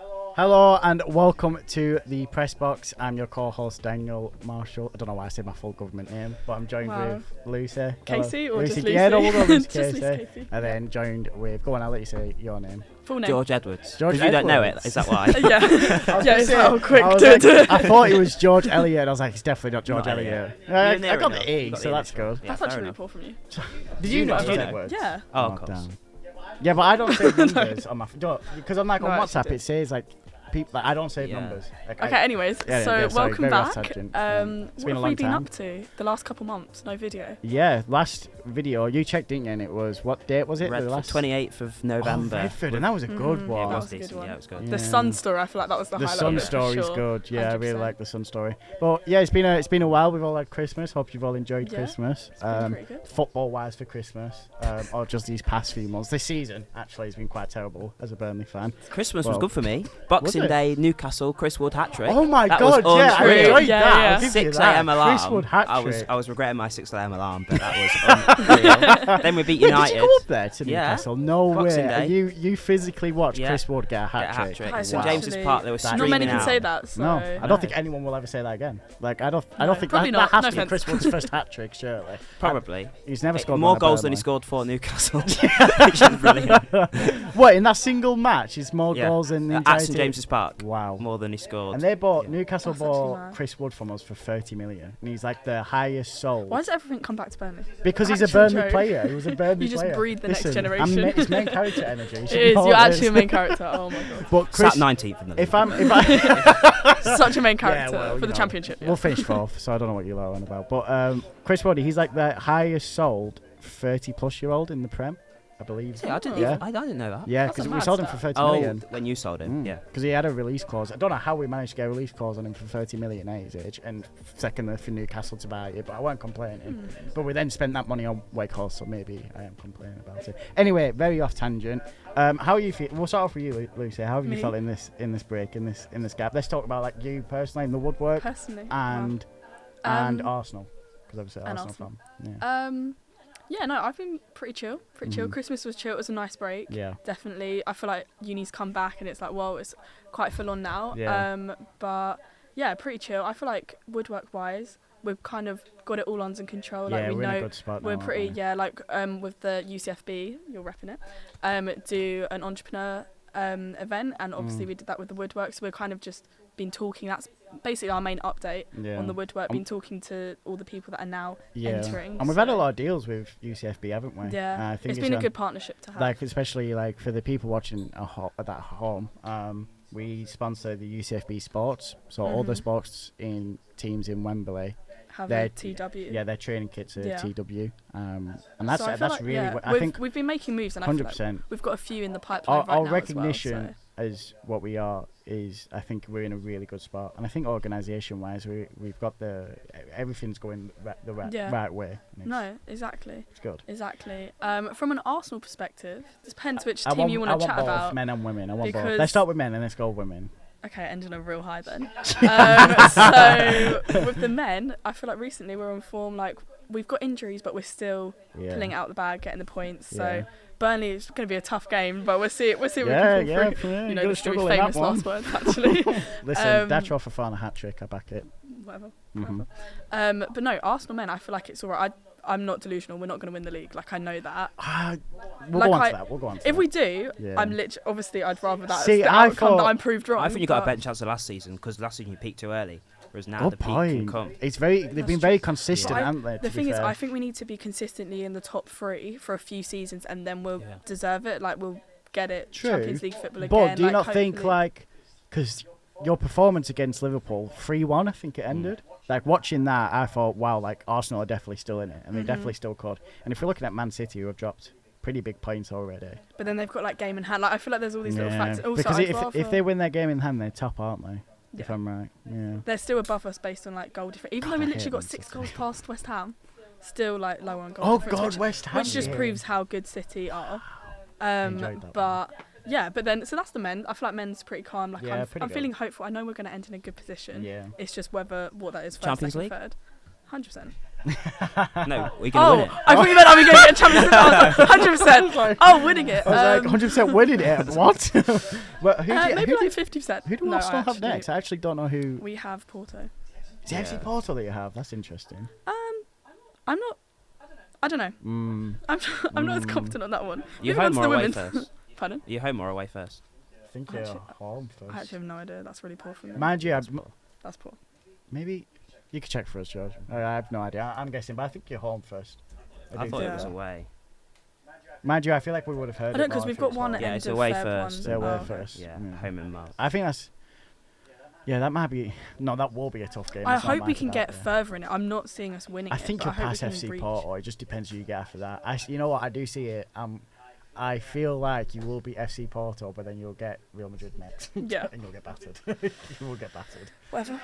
Hello and welcome to the press box. I'm your co-host Daniel Marshall. I don't know why I said my full government name, but I'm joined with Lucy. Casey Hello. or Lucy. just Lucy? Yeah, no, we'll go Lucy Just Casey. Lucy Casey. And then joined with, go on, I'll let you say your name. Full name. George Edwards. George Because you don't know it, Edwards. is that why? Yeah, it's how quick. I thought it was George Eliot. I was like, it's definitely not George Not Eliot. You're I near got enough. the E, You got so the that's initial. good. Yeah, That's fair actually enough. poor from you. Did you know Did you George know? Edwards? Yeah. Oh, of course. Damn. Yeah, but I don't save numbers on my because on like on No, I actually WhatsApp it says like people. Like, I don't save Yeah. numbers. Like, Okay, anyways, yeah, so sorry, welcome very off back. tangent. It's What been a have long we been time. up to the last couple months? No video. Yeah, last video you checked, didn't you? And it was what date was it? The Redford, last 28th of November. Oh, Redford, and that was a good Mhm. one. Yeah, it That was was a good decent. one. Yeah, it was good. Yeah. The Sun story, I feel like that was the The highlight. Sun of it, for story's sure. good. Yeah, I really 100%. like the Sun story. But yeah, it's been a while. We've all had Christmas. Hope you've all enjoyed Yeah, Christmas. It's been pretty good. Football wise for Christmas, or just these past few months. This season actually has been quite terrible as a Burnley fan. Christmas Well, was good for me. Boxing it? Day, Newcastle, Chris Wood hat trick. Oh my That god, was yeah, I unreal. enjoyed Yeah, that. yeah. I'll give you 6 that. a.m. alarm. Chris Wood hat trick. I was regretting my 6 a.m. alarm, but that was unreal. Then we beat Wait, United. did you go up there to Yeah. Newcastle? No Boxing way. Day. You physically watched Yeah. Chris Wood get a hat Get a hat trick? trick. That's St Wow. James's actually- Park, they were Not Not streaming many can out. say that. So. No, I don't think anyone will ever say that again. Like I don't think probably that not. has No to be offense. Chris Wood's first hat trick, surely. Probably. He's never scored More one at goals than he Burnley. scored for Newcastle. Which is brilliant. What, in that single match? Is more Yeah. goals than the At entire St team? James's Park. Wow. More than he scored. And they bought Yeah. Newcastle That's actually bought mad. Chris Wood from us for 30 million, and he's like the highest sold. Why does everything come back to Burnley? Because he's a Actual Burnley joke. player. He was a Burnley You just player. breed the next Listen, generation. It's main character energy. You It should is. know You're this. actually a main character. Oh my god. But Sat Chris, 19th in the league. if I Such a main character well, for you the know, championship. Yeah. we'll finish fourth, so I don't know what you're on about. But Chris Wood, he's like the highest sold 30-plus-year-old in the Prem, I believe. Yeah, I didn't, Yeah. I didn't know that. Yeah, That's a because we mad sold him for stat. 30 million. When you sold him, yeah. Because he had a release clause. I don't know how we managed to get a release clause on him for 30 million at his age, and secondly for Newcastle to buy it, but I weren't complaining. But we then spent that money on Wakehorse, so maybe I am complaining about it. Anyway, very off tangent. How are you feel? We'll start off with you, Lucy. How have you Me? felt in this break, in this gap? Let's talk about like you personally in the woodwork Personally. and Um, Arsenal, because obviously and Arsenal fan. wow. Yeah, no, I've been pretty chill. Mhm. Christmas was chill. It was a nice break. Yeah. Definitely. I feel like uni's come back and it's like, well, it's quite full on now. Yeah. But yeah, pretty chill. I feel like woodwork wise, we've kind of got it all under control. Yeah, Like we we're in a know good spot now, we're aren't pretty we? like with the UCFB, you're repping it. Do an entrepreneur event, and obviously we did that with the woodwork. So we're kind of just been talking. That's basically our main update Yeah. on the woodwork. Been talking to all the people that are now Yeah. entering. And we've had a so- lot of deals with UCFB, haven't we? Yeah, I think it's been a a good partnership to have. like especially like for the people watching at that home, we sponsor the UCFB Sports, so all the Mhm. sports in teams in Wembley, have they're- a TW. yeah, their training kits are Yeah. TW, and that's So I feel that's like, really yeah, what I think. we've been making moves, and I feel like 100%. we've got a few in the pipeline right Our now recognition as well. as what we are is, I think we're in a really good spot, and I think organisation wise, we've got everything's going the Yeah. right way. and So, no, exactly, it's good. exactly. From an Arsenal perspective, depends which I team you want to chat both about. men and women. I want both. because- Let's start with men and let's go with women. Okay, ending a real high then. So with the men, I feel like recently we're on form. Like we've got injuries, but we're still Yeah. pulling out the bag, getting the points. So Yeah. Burnley is going to be a tough game, but we'll see. We'll see. What Yeah, we can yeah, pull through. yeah. You know, You're the struggling in that famous one. last words actually. Listen, Um, Datro for Fana hat trick. I back it. Whatever. Mhm. But no, Arsenal men, I feel like it's alright. I'm not delusional. We're not going to win the league. Like I know that. We'll Like go on to I- that. We'll go on to If that. we do, Yeah. I'm literally. Obviously, I'd rather that See, as the I outcome thought- that I'm proved wrong. I think you got a but- better chance of last season because last season you peaked too early, whereas now Good the peak can point. come. It's very. They've That's been true. very consistent, But haven't they? The thing is, I think we need to be consistently in the top 3 for a few seasons, and then we'll Yeah. deserve it. Like we'll get it. True. Champions League football But again. do you like, not think hopefully- like, because your performance against Liverpool 3-1, I think it ended. Like watching that, I thought, wow, like Arsenal are definitely still in it, and they definitely still could. And if you're looking at Man City, who have dropped pretty big points already. But then they've got like game in hand. Like I feel like there's all these little factors. Also, because I'd if rather- they win their game in hand, they're top, aren't they? If Yeah. I'm right. Yeah. they're still above us based on like goal difference. Even God, though we I literally hate got Man 6 City. goals past West Ham, still like low on goal Oh difference. God, which, West Ham. which just yeah. proves how good City are. enjoyed that But yeah, but then so that's the men. I feel like men's pretty calm. Like Yeah, I'm pretty good. feeling hopeful. I know we're going to end in a good position. Yeah. It's just whether what that is first, Champions second, League? third. 100%. No, we're gonna win it. I thought you meant are we going to get a Champions League? I was like, 100%. Oh, winning it. I was like 100% winning it. What? Well, Maybe like 50%. Who do Arsenal have next? I actually don't know who. We have Porto. It's FC Porto that you have. That's interesting. I'm not. I don't know. I'm not as confident on that one. You Moving on home to or the away women's. first? Pardon? Are you home or away first? I think you're home first. I actually have no idea. That's really poor for me. Mind you, That's poor. maybe you could check for us, George. I have no idea. I'm guessing, but I think you're home first. I do thought think it was so. away. Mind you, I feel like we would have heard I don't it more because we've if it got was one home. Yeah, end it's of away Feb, first. one- They're away oh. first. Yeah, Yeah. home in March. I think that's. Yeah, that might be. No, that will be a tough game. I It's not hope we like can that, get yeah. further in it. I'm not seeing us winning I it. think but you'll I hope we pass can FC reach. Porto. It just depends who you get after that. You know what? I do see it. I feel like you will beat FC Porto, but then you'll get Real Madrid next. Yeah. And you'll get battered. You will get battered. Whatever.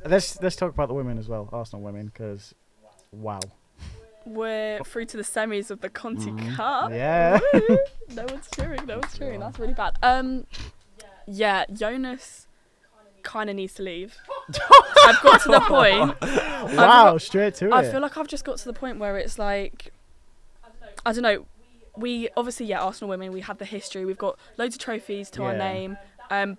Let's talk about the women as well, Arsenal women, because wow. We're through to the semis of the Conti Cup. Yeah. Woo! No one's cheering. No one's cheering. That's really bad. Yeah, Jonas kind of needs to leave. I've got to the point. Wow, straight to it. I feel like I've just got to the point where it's like, I don't know. We obviously, Arsenal women. We had the history. We've got loads of trophies to our Yeah. name.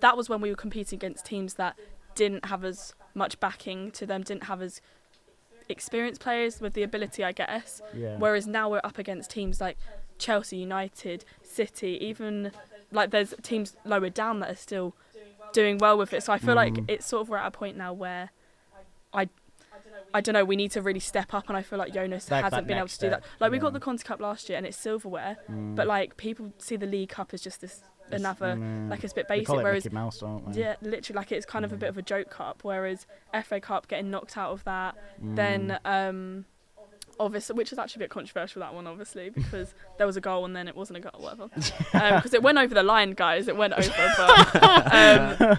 That was when we were competing against teams that didn't have as much backing to them, didn't have as experienced players with the ability, I guess. Yeah. Whereas now we're up against teams like Chelsea, United, City, even like there's teams lower down that are still doing well with it. So I feel like it's sort of we're at a point now where I don't know, we need to really step up, and I feel like Jonas Like hasn't that been able next to do that. step, Like we yeah. got the Conti Cup last year and it's silverware, but like people see the League Cup as just this another like it's a bit They basic, call it whereas Mickey Mouse, don't they? yeah, literally like it's kind of a bit of a joke cup, whereas FA Cup getting knocked out of that, then obviously, which is actually a bit controversial, that one obviously, because there was a goal and then it wasn't a goal, whatever, because it went over the line, guys, it went over,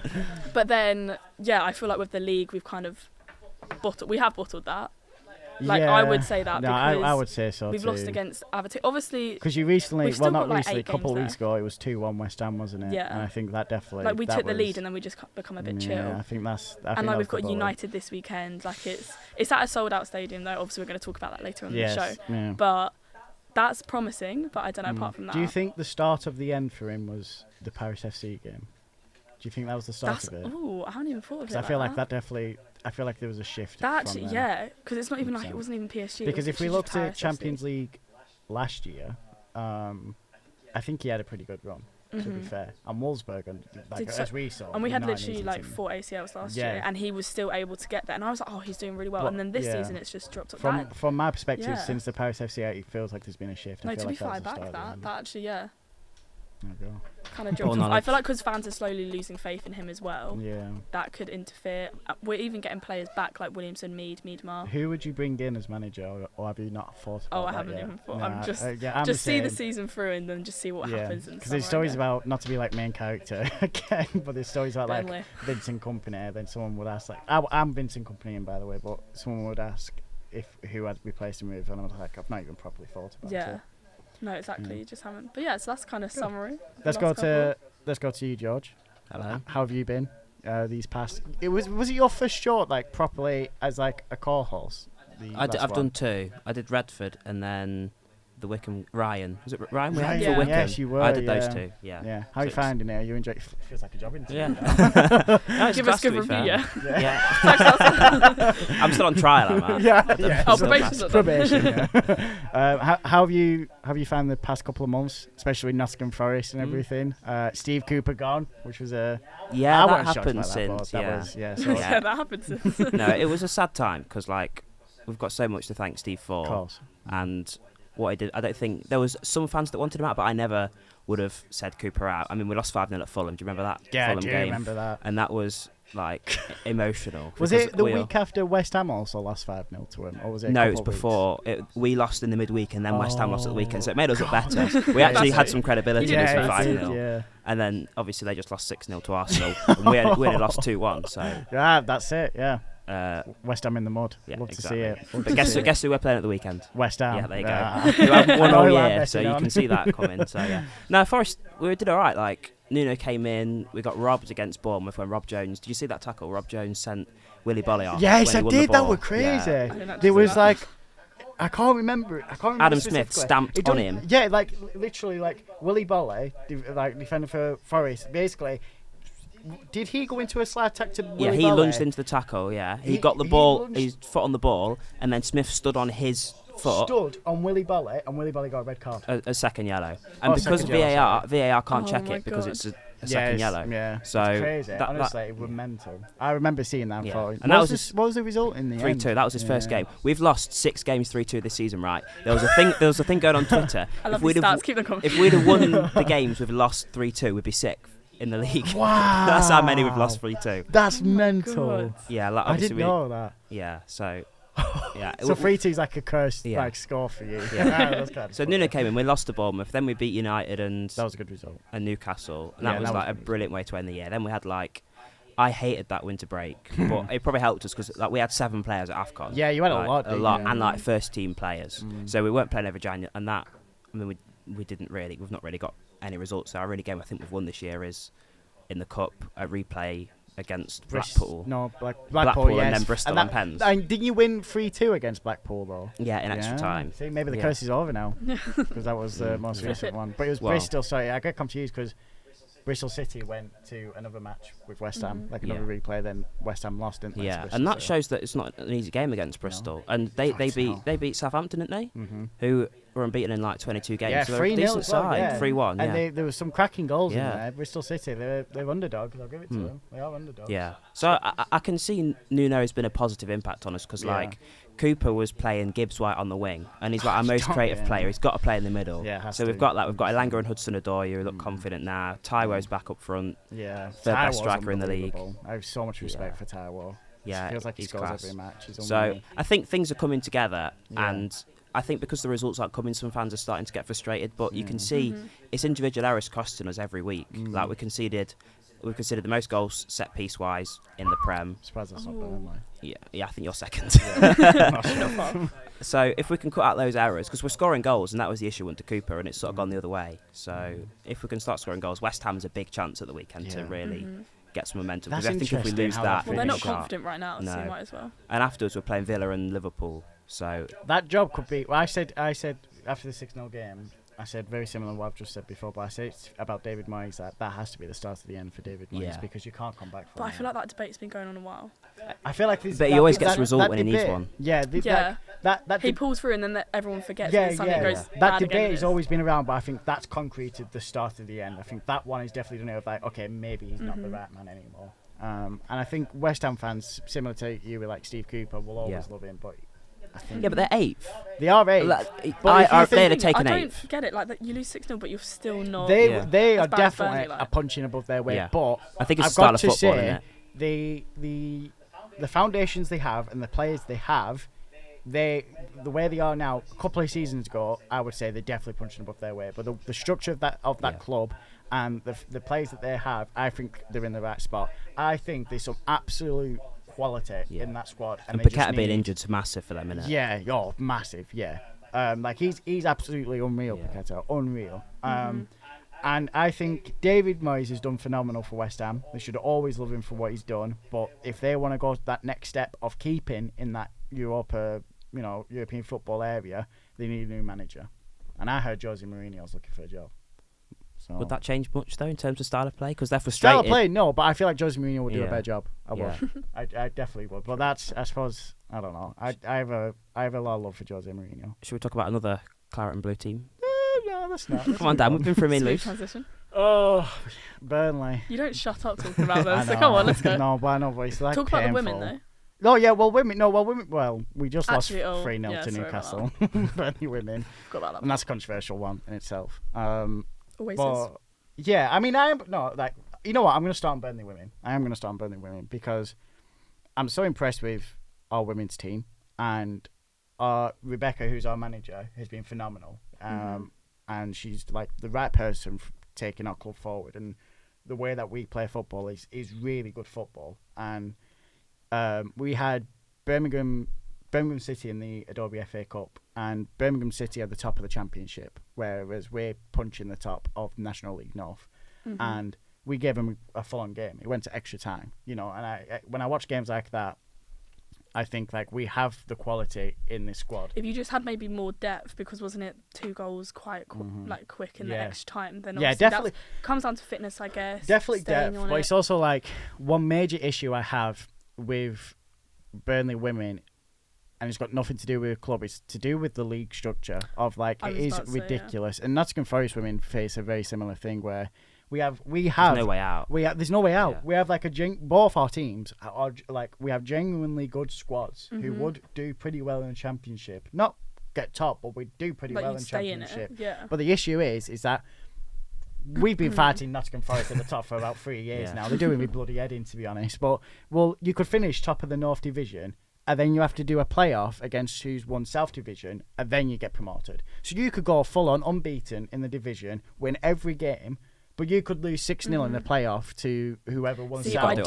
but then I feel like with the league we've kind of bottled that. Like I would say that, No, because I would say so we've too. lost against Avatar. Obviously, Because you recently, we've well, still not got, like, recently, a 8 couple of games weeks ago, it was 2-1 West Ham, wasn't it? Yeah. And I think that definitely. like we that took the lead was- and then we just become a bit Yeah, chill. I think that's. And like we've got United this weekend. Like it's at a sold out stadium though. Obviously we're going to talk about that later on in the show. Yeah. But that's promising. But I don't know. Apart from that, Do you think the start of the end for him was the Paris FC game? Do you think that was the start that's? of it? Oh, I hadn't even thought of it. Because I feel like that definitely. I feel like there was a shift. That from actually, then. yeah, because it's not even like 100%. it wasn't even PSG. Because if we look looked at Champions League last year, I think he had a pretty good run. To be fair, and Wolfsburg, and like Did as we saw, and we had not an literally easy like team. 4 ACLs last Yeah. year, and he was still able to get there. And I was like, oh, he's doing really well. Well, And then this yeah. season, it's just dropped. From my perspective, yeah. since the Paris FC, it feels like there's been a shift. No, I feel to be like fair, I that was the back start of the that. end. That actually, yeah, There you go. kind of dropped. Poor off. I knowledge. feel like because fans are slowly losing faith in him as well. Yeah. That could interfere. We're even getting players back like Williamson, Miedemar. Who would you bring in as manager, or have you not thought about Oh, I that haven't yet? even thought. Nah, I'm just I'm just see the same. season through and then just see what happens. Because there's stories about, not to be like main character again, but there's stories about like Burnley. Vincent Kompany. Then someone would ask, like, I'm Vincent Kompany, by the way, but someone would ask who had replaced him with, and I was like, I've not even properly thought about Yeah. it. No, exactly. You just haven't. But yeah, so that's kind of summary. Let's go to you, George. Hello. How have you been these past? Was it your first short like properly as like a co-host? I've done 2. I did Redford and then the Wickham Ryan. Was it Ryan? We had Ryan, for yeah. Wickham. Yes, you were, I did yeah. those 2. Yeah. Yeah. How are you So it's- finding it? Are you enjoying? Feels like a job interview. Yeah. now. No, it's Give class, us good to be review, fair. yeah. Yeah. I'm still on trial, am I? yeah. Oh, Still probation's class. not done. Probation. Yeah. How have you found the past couple of months, especially with Nottingham Forest and everything? Steve Cooper gone, which was a Yeah, I that wasn't shocked by happened that, since. but that Yeah. was so Yeah, that happened since. No, it was a sad time because like we've got so much to thank Steve for. of course. And what I did, I don't think there was some fans that wanted him out, but I never would have said Cooper out. I mean, we lost 5-0 at Fulham. Do you remember that? Yeah, I Fulham do game? remember that. And that was like emotional. Was because it the we- week after West Ham also lost 5-0 to him, or was it? a No, it couple was of before. We lost in the midweek, and then West Ham lost at the weekend, so it made us look God. better. We actually That's had it. some credibility He in did this it for first. 5-0. Yeah. And then obviously they just lost 6-0 to Arsenal, and we only lost 2-1. So Yeah, that's it. Yeah. West Ham in the mud. yeah, Love exactly. to see it. Love But to see it. guess who we're playing at the weekend? West Ham. Yeah, there you go. Ah. You haven't won I know all who I'm year, so betting you on. can see that coming. So yeah. No, Forest, we did all right. Like Nuno came in, we got robbed against Bournemouth when Rob Jones. Did you see that tackle? Rob Jones sent Willy Bolly off. Yes, when I he won the did. That ball. was crazy. Yeah. I didn't actually There see was that. like, I can't remember it. Adam Smith specifically. stamped It on don't- him. Yeah, like literally, like Willy Bolly, like defender for Forest. Basically, did he go into a slide attack to Yeah, Willy he Bolly? lunged into the tackle. Yeah, he He- got the he ball, lunged- his foot on the ball, and then Smith stood on his foot. Stood on Willy Bolly, and Willy Bolly got a red card. A second yellow, and Oh, because second yellow, VAR can't Oh check my it because God. it's a Yeah, second it's- yellow. Yeah, So it's crazy. that- Honestly, it was mental. I remember seeing that. Yeah. For And what that was was what was the result in the 3-2. end? That was his first Yeah. game. We've lost 6 games 3-2 this season, right? There was a thing. There was a thing going on Twitter. I love if we'd these have, stats. Keep them coming. if we'd have won the games we've lost 3-2, we'd be 6th in the league. Wow, That's how many we've lost 3-2. That's Oh my mental. God. Yeah, like I obviously didn't know that. Yeah, so yeah. So 3-2 is like a cursed Yeah. like score for you. Yeah. That's kind of So funny. Nuno came in. We lost to Bournemouth. Then we beat United and That was a good result. Newcastle. And Yeah, that was that was like a good. brilliant way to end the year. Then we had like. I hated that winter break, but it probably helped us because like we had 7 players at AFCON. Yeah, you had like, a lot. didn't you? and like first team players. So we weren't playing every January, and that I mean we've not really got any results. So our only game I think we've won this year is in the cup, a replay against Blackpool. Blackpool, Blackpool yes. and then Bristol and Pens. And didn't you win 3-2 against Blackpool though? Yeah, in extra time. See, maybe the Yeah. curse is over now because that was the most Flip recent it. one. But it was Well- Bristol. Sorry, I get confused because Bristol City went to another match with West Ham, like another replay. Then West Ham lost, didn't they? to Yeah, Bristol and that City. shows that it's not an easy game against Bristol. And they Fucking beat Southampton, didn't they? Mhm. Who were unbeaten in like 22 games. Yeah, so they're a 3-0 decent as well, side. yeah. 3-1. And Yeah. there was some cracking goals Yeah. in there. Bristol City, they're underdogs. I'll give it to them. They are underdogs. Yeah, so I can see Nuno has been a positive impact on us because Yeah. like Cooper was playing Gibbs White on the wing, and he's like our most creative yeah. player. He's got to play in the middle. Yeah, has so we've to. got that. We've got Elanga and Hudson-Odoi who look confident now. Taiwo's back up front. Yeah, Third best Taiwo's striker in the league. unbelievable. I have so much respect Yeah. for Taiwo. Yeah, Feels like he he's scores class. every match. He's So unreal. I think things are coming together, Yeah. and I think because the results aren't coming, some fans are starting to get frustrated. But you can see Mm-hmm. it's individual errors costing us every week. Like we conceded the most goals set piece wise in the Prem. Surprised that's not Ooh. Burnley. Yeah, I think you're second. Not far. So if we can cut out those errors, because we're scoring goals, and that was the issue under Cooper, and it's sort of gone the other way. So if we can start scoring goals, West Ham's a big chance at the weekend to Yeah. really get some momentum. That's Because I think if we interesting lose how that, that Well, they're not Finish up. confident right now, so No. you might as well. and afterwards we're playing Villa and Liverpool. So That job could be. Well, I said after the 6-0 game, I said very similar to what I've just said before, but I said it's about David Moyes that has to be the start of the end for David Moyes Yeah. because you can't come back from But I it. feel like that debate's been going on a while. I feel like this, But he always gets a result when he needs debate- one. Yeah, Yeah. that He deb- pulls through and then everyone forgets yeah, and something yeah. goes That bad again. debate and has it's- always been around, but I think that's concreted the start of the end. I think that one is definitely done it of like, okay, maybe he's not the Mm-hmm. right man anymore. And I think West Ham fans, similar to you with like Steve Cooper, will always Yeah. love him, but I think yeah, but they're 8th. they are eight. Like, But if you they'd have think- taken I 8th. don't get it. Like that, you lose 6-0, but you're still not. They Yeah. they As are bad as definitely Burnley, like. a punching above their weight, Yeah. but I think it's I've the style got of to football, say isn't it? the foundations they have and the players they have, the way they are now. A couple of seasons ago, I would say they're definitely punching above their weight. But the structure of that Yeah. club and the players that they have, I think they're in the right spot. I think there's some absolute quality Yeah. in that squad, And they just Paqueta being need- injured's massive for them, innit? Yeah, massive, yeah. Like he's absolutely unreal, Yeah. Paqueta, unreal. And I think David Moyes has done phenomenal for West Ham. They should always love him for what he's done. But if they want to go that next step of keeping in that European football area, they need a new manager. And I heard Jose Mourinho's looking for a job. So Would that change much though in terms of style of play? Because they're style frustrated. of play? No, but I feel like Jose Mourinho would do a Yeah. better job. I Yeah. would. I definitely would. But that's, I suppose, I don't know. I have a lot of love for Jose Mourinho. Should we talk about another claret and blue team? No, that's not. Come on, Dan. We've been through me and Smooth Luke. transition. Oh, Burnley. You don't shut up talking about I them. So know. come on, let's go. No, but I know, but it's like Talk about the painful. women though. No, yeah, women. Well, we just Actually, lost oh, 3-0 yeah, to sorry about Newcastle. Burnley women, Forgot about that. and that's a controversial one in itself. Always is. But yeah, I mean, I'm no like you know what? I'm going to start on Burnley women. I am going to start on Burnley women because I'm so impressed with our women's team, and Rebecca, who's our manager, has been phenomenal. And she's like the right person taking our club forward, and the way that we play football is really good football. And we had Birmingham City in the Adobe FA Cup, and Birmingham City at the top of the championship, whereas we're punching the top of National League North. And we gave them a full-on game. It went to extra time, and when I watch games like that, I think like we have the quality in this squad. If you just had maybe more depth, because wasn't it 2 goals quite like quick in the extra time? Then obviously definitely comes down to fitness, I guess. Definitely staying depth, on but it. it's also like one major issue I have with Burnley women, and it's got nothing to do with the club. It's to do with the league structure of like it is ridiculous. And Nottingham Forest women face a very similar thing where we have There's no way out. There's no way out. Yeah. We have like both our teams are like we have genuinely good squads who would do pretty well in the Championship. Not get top, but we do pretty well in the Championship. In it. Yeah. But the issue is that we've been fighting Nottingham Forest at the top for about 3 years now. They're doing me bloody head in, to be honest. But you could finish top of the North Division, and then you have to do a playoff against who's won South Division, and then you get promoted. So you could go full on unbeaten in the division, win every game, but you could lose 6-0 in the playoff to whoever won South.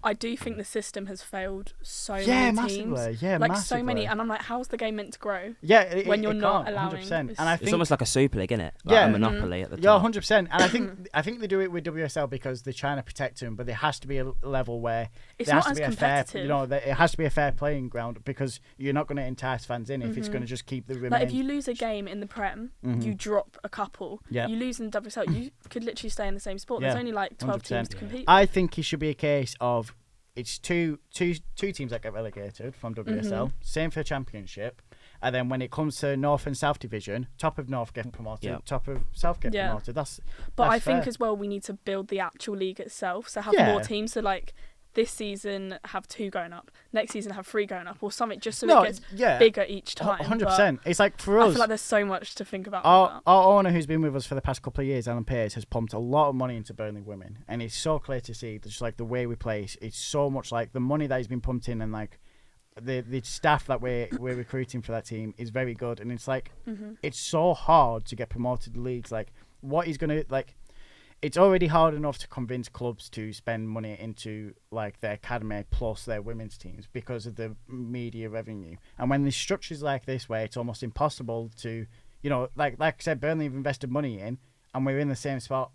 I do think the system has failed so many massively. teams. Yeah, like massively. so many, and I'm like, how's the game meant to grow? Yeah, when you're not can't, allowing. 100%. And I think It's almost like a Super League, isn't it? Like a monopoly at the top. Yeah, 100%. And I think they do it with WSL because they're trying to protect them, but there has to be a level where it's there has not to as be a competitive. fair, it has to be a fair playing ground because you're not going to entice fans in if it's going to just keep the remain. Like if you lose a game in the Prem, you drop a couple. Yeah. You lose in WSL, you could literally stay in the same spot. Yeah. There's only like 12 teams to compete. I think it should be a case of it's two teams that get relegated from WSL. Same for Championship. And then when it comes to North and South Division, top of North get promoted, top of South get promoted. But I fair. think as well we need to build the actual league itself. So have more teams. So like this season have 2 going up, next season have 3 going up, or something, just so it gets bigger each time. 100%. It's like for us. I feel like there's so much to think about. Our owner, who's been with us for the past couple of years, Alan Pearce, has pumped a lot of money into Burnley women, and it's so clear to see just like the way we play. It's so much like the money that he's been pumped in, and like the staff that we're recruiting for that team is very good, and it's like it's so hard to get promoted leagues. Like what he's gonna like. It's already hard enough to convince clubs to spend money into like their academy plus their women's teams because of the media revenue. And when there's structures like this where it's almost impossible to, like I said, Burnley have invested money in, and we're in the same spot,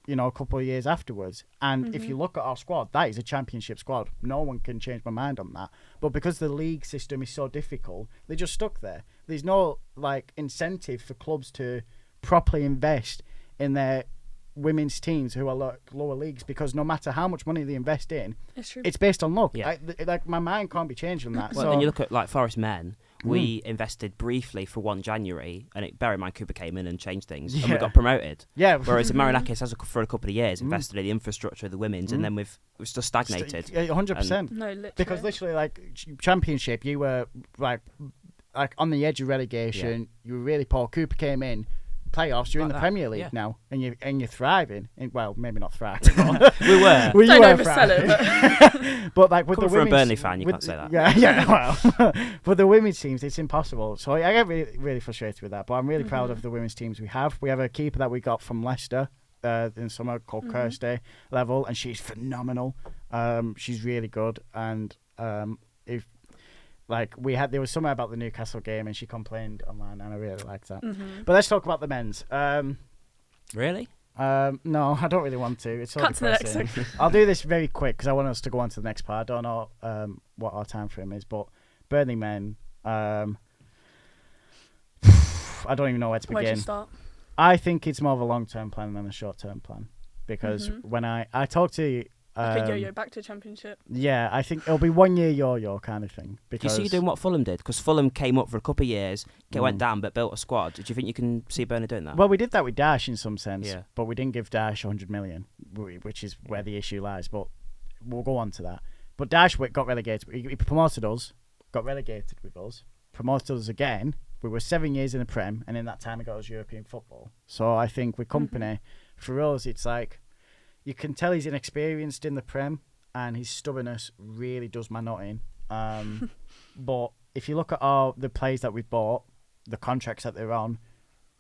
a couple of years afterwards. And if you look at our squad, that is a Championship squad. No one can change my mind on that. But because the league system is so difficult, they're just stuck there. There's no like incentive for clubs to properly invest in their women's teams who are lower leagues, because no matter how much money they invest in, it's based on luck. Yeah. Like my mind can't be changed on that. Well, and you look at like Forest men, we invested briefly for 1 January, and bear in mind Cooper came in and changed things, and we got promoted. Yeah. Whereas Marinakis has for a couple of years invested in the infrastructure of the women's, and then we've just stagnated. 100%. No, literally. Because literally, like Championship, you were like on the edge of relegation. Yeah. You were really poor. Cooper came in. Playoffs, you're in the Premier League now, and you're thriving. Well, maybe not thriving. But we were. Don't oversell it. But like with Coming the from women's, a Burnley fan, you can't say that. Yeah. Well, but the women's teams, it's impossible. So I get really, really frustrated with that. But I'm really proud of the women's teams we have. We have a keeper that we got from Leicester in summer called Kirsty Level, and she's phenomenal. She's really good, and there was something about the Newcastle game, and she complained online, and I really liked that. But let's talk about the men's. Really? No, I don't really want to. It's all Cut to the next section. I'll do this very quick because I want us to go on to the next part. I don't know what our time frame is, but Burnley men. I don't even know where to begin. Where'd you start? I think it's more of a long-term plan than a short-term plan, because when I talked to like a yo-yo back to Championship. Yeah, I think it'll be 1 year yo-yo kind of thing. Because do you see doing what Fulham did? Because Fulham came up for a couple of years, went down, but built a squad. Do you think you can see Burnley doing that? Well, we did that with Dash in some sense, but we didn't give Dash 100 million, which is where the issue lies. But we'll go on to that. But Dash got relegated. He promoted us, got relegated with us, promoted us again. We were 7 years in the Prem, and in that time he got us European football. So I think with Company, for us, it's like, you can tell he's inexperienced in the Prem, and his stubbornness really does my nut in. But if you look at the players that we've bought, the contracts that they're on,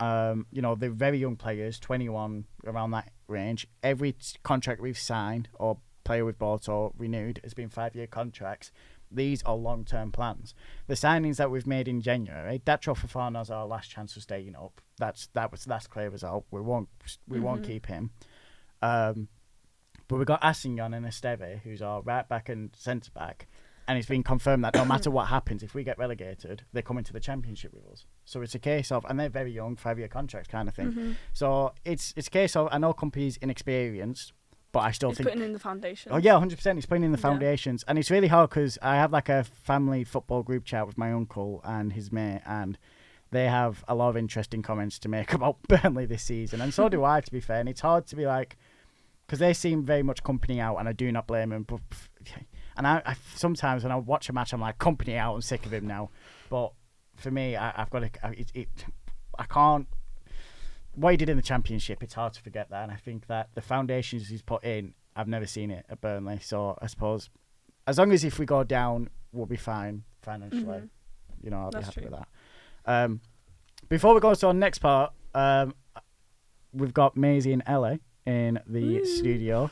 they're very young players, 21, around that range. Every contract we've signed or player we've bought or renewed has been 5-year contracts. These are long-term plans. The signings that we've made in January, Datro Fofana is our last chance of staying up. That's clear as out. We won't keep him. But we got Assignon and Esteve, who's our right back and centre back, and it's been confirmed that no matter what happens, if we get relegated, they come into the Championship with us. So it's a case of, and they're very young, 5-year contracts kind of thing. So it's a case of, I know Company's inexperienced, but I still He's think putting in the foundation. Oh yeah, 100%. He's putting in the Yeah. foundations, and it's really hard because I have like a family football group chat with my uncle and his mate, and they have a lot of interesting comments to make about Burnley this season, and so do I, to be fair. And it's hard to be like, because they seem very much Company out, and I do not blame them. But and I sometimes when I watch a match, I'm like, Company out. I'm sick of him now. But for me, I've got to. I can't. What he did in the Championship, it's hard to forget that, and I think that the foundations he's put in, I've never seen it at Burnley. So I suppose, as long as if we go down, we'll be fine financially. You know, I'll That's be happy true. with that. Before we go to our next part, we've got Maisie and Ellie in the studio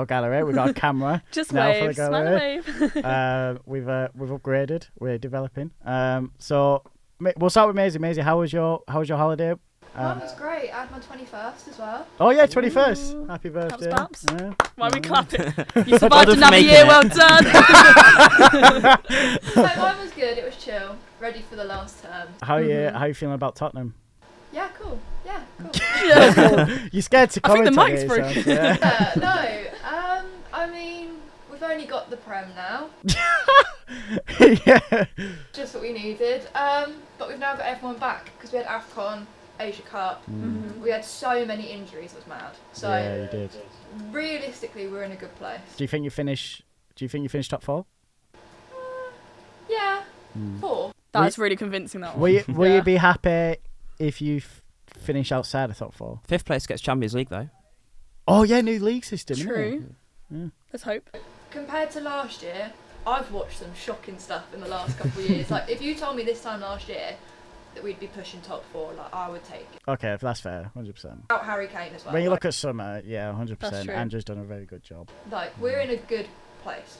gallery. We've got a camera. Just now for the wave, smile gallery. and wave. We've upgraded. We're developing. So we'll start with Maisie. Maisie, how was your holiday? Mine was great. I had my 21st as well. Oh yeah, 21st. Ooh. Happy birthday. Baps. Yeah. Why are we clapping? You Well survived done for another making year, it. well done. So mine was good. It was chill. Ready for the last term. How you feeling about Tottenham? Yeah, cool. Yeah, cool. Yeah. You're scared to I think the comment on mic's it, broken. sounds- yeah. No. I mean, we've only got the Prem now. Yeah. Just what we needed. But we've now got everyone back because we had AFCON, Asia Cup. We had so many injuries. It was mad. So Yeah, you did. realistically, we're in a good place. Do you think you finish top 4? Yeah. 4. That's really convincing, that Will one. you Yeah. be happy if you finish outside of top 4? 5th place gets Champions League though. Oh yeah, new league system. isn't it? True. Yeah. Let's hope. Compared to last year, I've watched some shocking stuff in the last couple of years. Like, if you told me this time last year that we'd be pushing top 4, like, I would take it. Okay, that's fair, 100%. Out Harry Kane as well. When you like, look at Summer, yeah, 100%. That's true. Andrew's done a very good job. like, we're in a good place.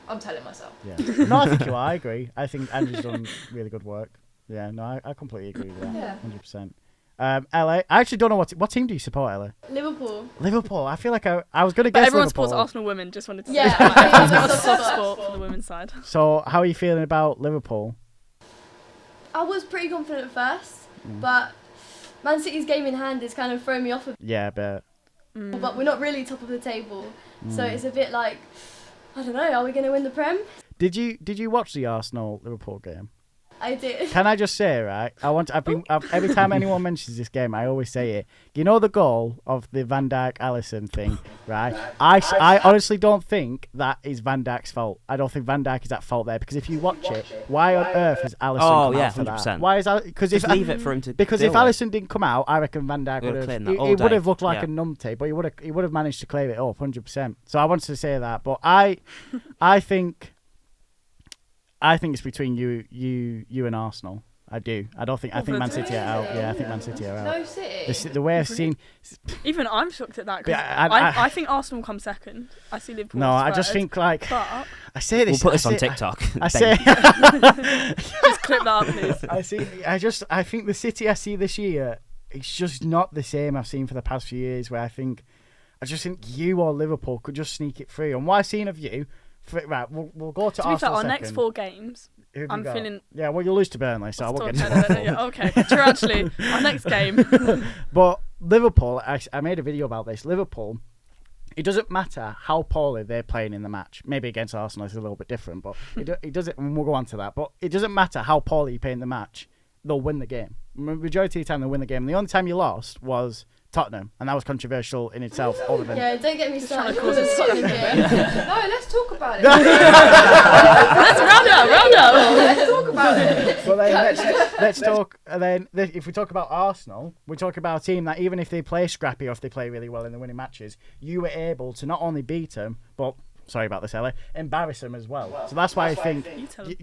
I'm telling myself. Yeah. No, I think you are. I agree. I think Andrew's done really good work. Yeah, no, I completely agree with that. Yeah. 100%. LA, I actually don't know what team do you support, LA? Liverpool. Liverpool. I feel like I was going to But guess everyone Liverpool. supports Arsenal women, just wanted to Yeah, say that. I Everyone's think got a that's soft the spot first for the women's side. So, how are you feeling about Liverpool? I was pretty confident at first, but Man City's game in hand is kind of throwing me off a Yeah, but bit. But we're not really top of the table, so it's a bit like, I don't know, are we going to win the Prem? did you watch the Arsenal Liverpool game? I did. Can I just say, right? Every time anyone mentions this game, I always say it. You know the goal of the Van Dijk Alisson thing, right? I honestly don't think that is Van Dijk's fault. I don't think Van Dijk is at fault there because if you watch it, why on earth has Alisson Oh, come yeah, out for that? 100%. Why is because Just leave it for him to. because if deal with. Alisson didn't come out, I reckon Van Dijk Would have would cleared have. that all He would day. have looked like Yeah. a numpty, but he would have managed to clear it up 100%. So I wanted to say that, but I think it's between you and Arsenal. I do. I don't think. I think Man City are out. Yeah, I think Man City are out. No City. The way I've seen. Even I'm shocked at that because Yeah, I think Arsenal will come second. I see Liverpool. No, as I just third, think like But I say this. We'll put this I on say- TikTok. I say. just clip that up, please. I think the City I see this year, it's just not the same I've seen for the past few years. Where I just think you or Liverpool could just sneak it through. And what I've seen of you, right? We'll go to To be fair, Arsenal our second. next 4 games, Who have you I'm got? feeling. Yeah, well, you'll lose to Burnley, so I won't get into that. Yeah, okay, true. Actually, our next game. But Liverpool, I made a video about this. Liverpool, it doesn't matter how poorly they're playing in the match. Maybe against Arsenal it's a little bit different, but it doesn't. And we'll go on to that. But it doesn't matter how poorly you play in the match. They'll win the game. Majority of the time they'll win the game. And the only time you lost was Tottenham, and that was controversial in itself. Other than Yeah, don't get me started. trying to cause with the a Tottenham game. No, let's talk about it. Let's round up. Let's talk about it. Well, then let's talk. And then if we talk about Arsenal, we talk about a team that even if they play scrappy or if they play really well in the winning matches, you were able to not only beat them, but sorry about this, Ellie, embarrass them as well. So that's why I think You tell them.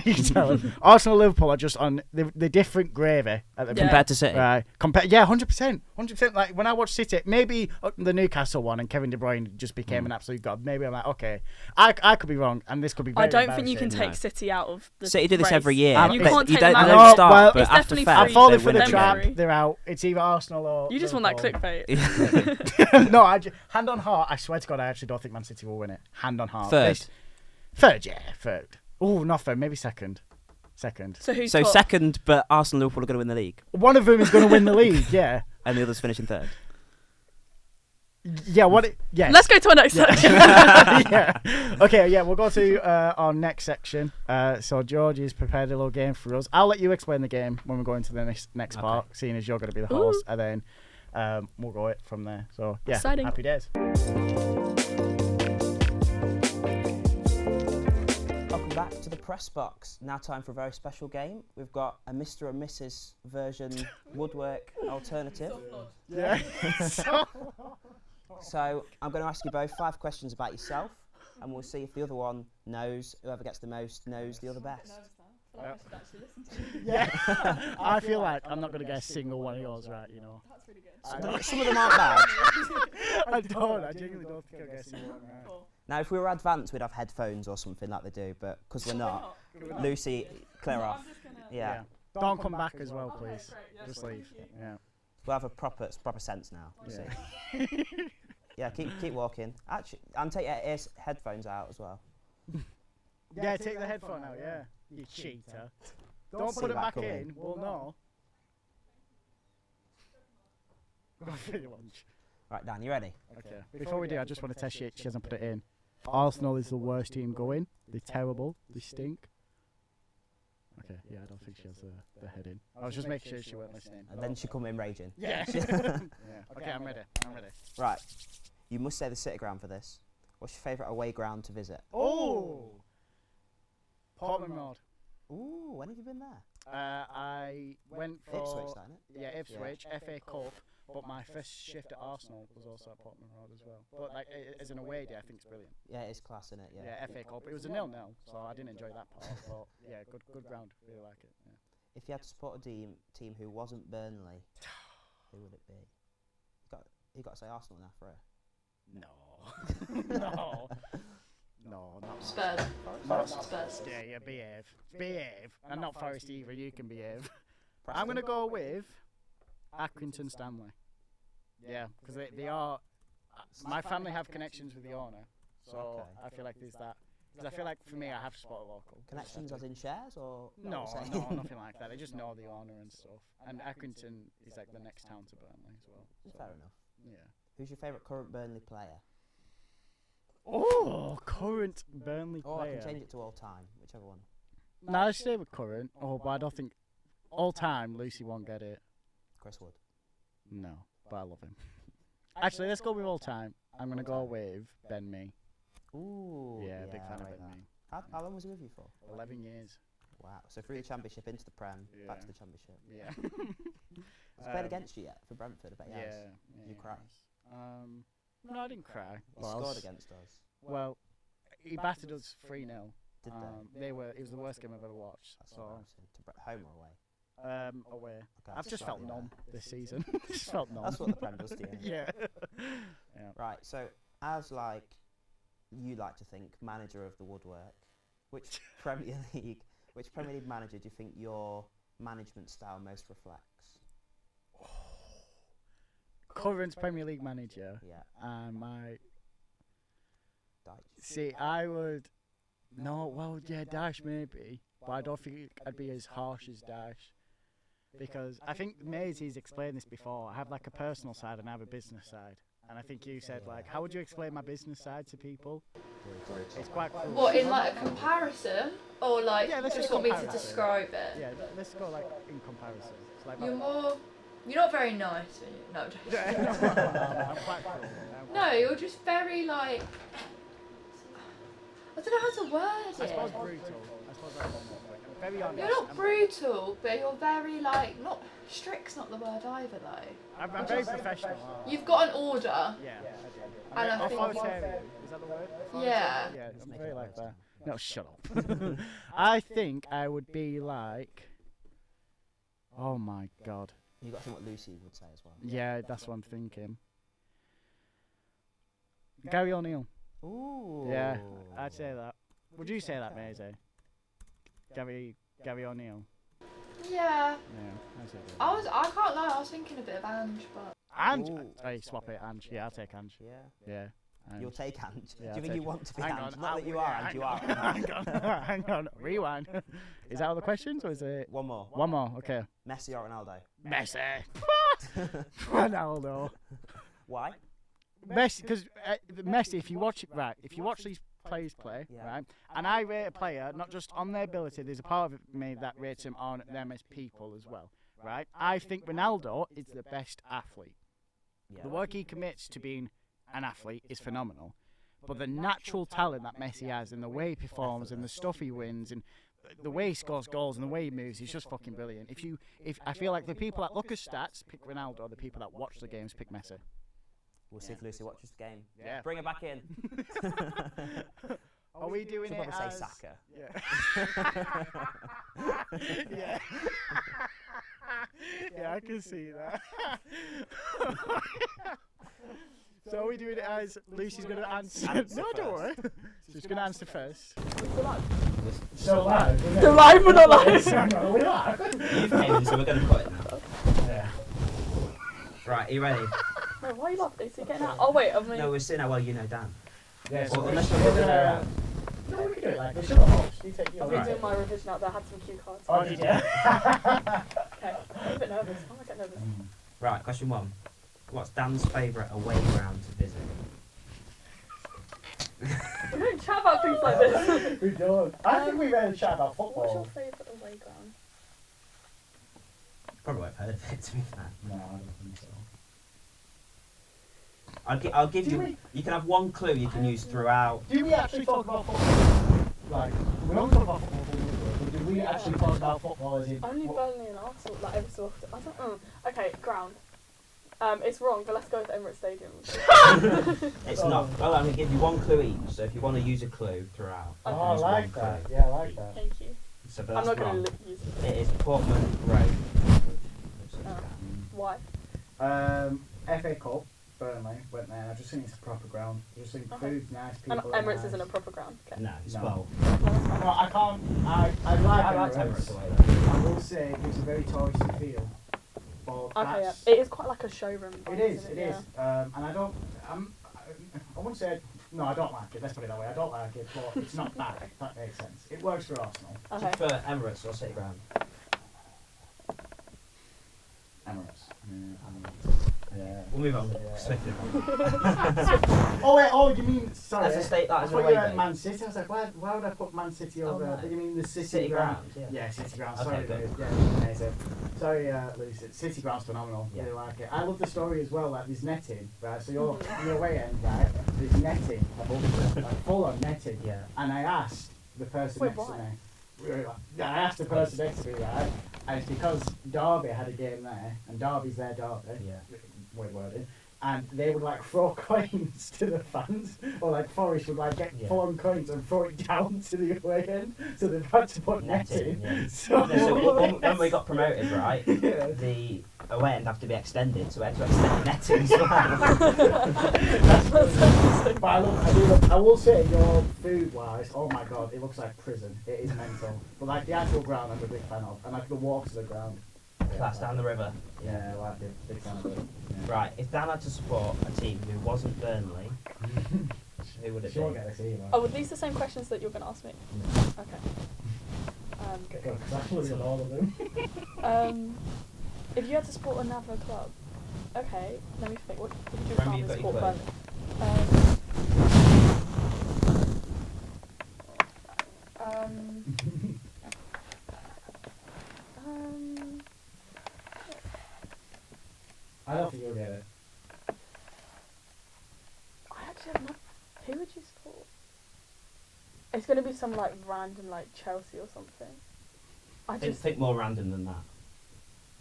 you tell them. Arsenal, Liverpool are just on the different gravy at the Yeah. minute. Compared to City. Right, 100%. Like when I watch City, maybe the Newcastle one and Kevin De Bruyne just became an absolute god. Maybe I'm like, okay, I could be wrong, and this could be. Very I don't think you can embarrassing. take City out of the City do this race. every year. And You but can't you take don't, them they out. don't No, start, well, but it's after definitely fair, I'm free. falling they for win the every trap. game. They're out. It's either Arsenal or. You just want that Liverpool. clickbait. No, hand on heart. I swear to God, I actually don't think Man City will win it. Hand on heart. Third. Third, yeah, third. Oh, not third, maybe second. Second. So who's So top? second, but Arsenal and Liverpool are going to win the league, One of them is going to win the league, yeah. and the others finishing third. Yeah, what? Yeah. Let's go to our next section. Yeah. Okay, yeah, we'll go to our next section. So George has prepared a little game for us. I'll let you explain the game when we go into the next part, seeing as you're going to be the host, and then we'll go it from there. So, yeah, Exciting. happy days. Welcome back to the press box. Now time for a very special game. We've got a Mr. and Mrs. version woodwork alternative. Yeah. So I'm going to ask you both 5 questions about yourself, and we'll see if the other one knows. Whoever gets the most knows the other best. Yeah. I feel like I'm not going to get a single one of yours right, you know. That's really good. Some of them aren't bad. I genuinely don't think I'll get a single one right. Now, if we were advanced, we'd have headphones or something like they do, but because we're not, Lucy, clear off. Yeah. Don't come back as well, please. Just leave. Yeah. We'll have a proper sense now. You see. Yeah, keep walking. Actually, and take your headphones out as well. Yeah, take the headphone out, yeah. You cheater. Don't put it back in, we'll know. Go for your lunch. Right, Dan, you ready? Okay. Before we do, I just want to test she hasn't put it in. Arsenal is the worst team going. They're terrible. They stink. Okay, yeah, I don't think she has the head in. I was just making sure she weren't listening. And then she come in raging. Yeah. Yeah. Okay, I'm ready. Right, you must say the City Ground for this. What's your favourite away ground to visit? Oh! Portman Road. Ooh, when have you been there? I went for... Ipswich, isn't it? Yeah, Ipswich, FA Cup. But my first shift at Arsenal was also at Portman Road as well. But like as an away day, I think it's brilliant. Yeah, it's class, isn't it? Yeah, FA Cup. It was a 0-0, so I didn't enjoy that part. But yeah, good ground. Really like it. Yeah. If you had to support a team who wasn't Burnley, who would it be? You got to say Arsenal now for it. No. No, not Spurs. Spurs. Yeah, yeah, behave. And not Forest either. You can behave. I'm gonna go with Accrington Stanley. Yeah, because they are. My family have connections with the owner, so I feel like there's that. Because I feel like for me, I have to support a local. Connections as in shares or? No, nothing like that. They just know the owner and stuff. And Accrington is like the next town to Burnley as well. So, Fair enough. Yeah. Who's your favourite current Burnley player? Oh, current Burnley Or player. I can change it to all time, whichever one. No, I stay with current. Oh, but I don't think all time Lucy won't get it. Chris Wood. No, but I love him. Actually, let's go with all time. I'm gonna go with Ben Mee. Ooh. Yeah, big fan I of like Ben that. Mee. How long was he with you for? 11 years. Wow. So through the Championship into the Prem, back Yeah. to the Championship. Yeah. Has he played against you yet for Brentford? I bet he has. Yeah. Did you cry? No, I didn't cry. He scored against us. Well, he battered us 3-0. Did they? It was the worst game I've ever watched. That's So, embarrassing. Home or away? away. Okay, I've just felt slightly numb better. this season. Just felt numb. That's what the Prem does to you. Yeah. Right. So as like you like to think, manager of the woodwork, which Premier League manager do you think your management style most reflects? Current Premier League manager. Yeah. My Dyche. see, I would. No, well, yeah, Dash maybe, but I don't think I'd be as harsh as Dash, because I think Maisie's explained this before. I have like a personal side and I have a business side, and I think you said like, how would you explain my business side to people? It's quite cool. What, in like a comparison? Or like, Yeah, let's just just want me to comparison. describe it? Yeah, let's go like in comparison. It's like You're not very nice when you, no, I'm joking. I'm quite cool. No, you're just very like, I don't know how to word I suppose it. brutal. I suppose that's one more point. I'm very honest. You're not brutal, but you're very like, not, strict's not the word either though. I'm very professional. You've got an order. Yeah, I do. And I think- Authoritarian. Is that the word? Yeah. Yeah, I'm very like that. No, shut up. I think I would be like. Oh my god. You got to think what Lucy would say as well. Yeah, that's what I'm thinking. Gary O'Neill. Ooh. Yeah, I'd say that. Would you say that, Maisie? Gary O'Neill. Yeah. Yeah, I'd say that. I can't lie, I was thinking a bit of Ange, but Ange. Ooh. Hey, swap it, Ange. Yeah, I'll take Ange. Yeah. Yeah. You'll take Ange. Yeah, Do you think you want to be Hang Ange? on, Not that you are Ange, you are. Hang on, hang on. Rewind. Is that all the questions, or is it One more. one more? Okay. Messi or Ronaldo? Messi. Ronaldo. Why? Messi, because Messi, if you watch it right, if you watch these players play, Yeah. right, and I rate a player not just on their ability, there's a part of me that rates them on them as people as well, right? I think Ronaldo is the best athlete. Yeah. The work he commits to being an athlete is phenomenal, but the natural talent that Messi has and the way he performs and the stuff he wins and the way he scores goals and the way he moves is just fucking brilliant. If I feel like the people that look at stats pick Ronaldo, the people that watch the games pick Messi. We'll see if Lucy watches the game. Yeah. Bring her back in. Are we doing She'll it probably as... say Saka. Yeah. Yeah. Yeah, I can see that. So are we doing it as Lucy's going to answer? Answer No, don't worry. first. She's going to answer first. Still live. So live, isn't it? Still live, we're not live. Are we live? You've came in, so we're going to cut it now. Yeah. Right, are you ready? No, why are you laughing? Is he getting out? Oh wait, I mean. No, we're seeing how well you know Dan. Yeah, Well, so unless we're you're gonna... gonna- No, we can do it like this. You're the host. You take your... I've been Right. doing my revision out there. I had some cue cards. Oh, did you? Okay. I'm a bit nervous. I might get nervous. Right, question 1. What's Dan's favourite away ground to visit? We don't chat about things like this. We don't. I think we better chat about What's your football. favourite away ground? Probably won't have heard of it, to be fair. No, I don't think so. I'll give Do you... we- You can have one clue you can use throughout. Do we actually talk about football? Like, we don't talk about football, but do we actually talk about football as in... Only Burnley and Arsenal, like every so often. I don't know. Okay, ground. It's wrong, but let's go with Emirates Stadium. It's not. Well, I'm going to give you one clue each, so if you want to use a clue throughout... Oh, I use like one that. clue. Yeah, I like that. Thank you. So, but I'm that's not going wrong. to use it. It is Portman Road. Why? FA Cup, Burnley, went there. I just think it's a proper ground. I just think Okay. food's nice, people And are Emirates nice. isn't a proper ground. Okay. No, it's No. well. No, that's fine. No, I can't... I like I like Emirates. Emirates away though. I will say it's a very touristy feel. But Okay, yeah. that's- It is quite like a showroom. It vibe, is, isn't it is. And I don't... I wouldn't say... No, I don't like it. Let's put it that way. I don't like it, but it's not bad, if that makes sense. It works for Arsenal. Do you Okay. prefer Emirates or City Ground? Emirates. Yeah. We'll move on. Yeah. Swiftly. Oh wait, oh you mean sorry? As a state, that I is thought an you away meant day. Man City. I was like, why would I put Man City over? no. You mean the City, City ground? Ground, yeah. City ground. Okay, Sorry, good. dude. Yeah, amazing. Sorry, Lucy. City ground's phenomenal. Yeah. Really like it. I love the story as well. Like there's netting, right? So you're on your way end, right? There's netting above you, like full on netting. Yeah. And I asked the person Wait, next to why? me. Yeah, I asked the person next to me, right? And it's because Derby had a game there, and Derby's their Derby. Yeah. Weird wording. And they would like throw coins to the fans, or like Forest would like get Yeah. 4 coins and throw it down to the away end, so they've had to put netting. Yeah. So, No, so when we got promoted, right, yeah. the away end have to be extended, so we had to extend the netting as well. I will say, your food wise, oh my god, it looks like prison. It is mental. But like the actual ground, I'm a big fan of, and like the walk to the ground. Class down the river. Yeah, I like it. Big fan of it. Yeah. Right, if Dan had to support a team who wasn't Burnley, who would it She won't be? get this either. Oh, were these the same questions that you're going to ask me? Okay. Good, 'cause I should have all of them. If you had to support another club, okay, let me think. What would you Remember find you've to got your support clue. Burnley? I don't think you'll get it. I actually have no. Who would you support? It's going to be some like random like Chelsea or something. I just. Think more random than that.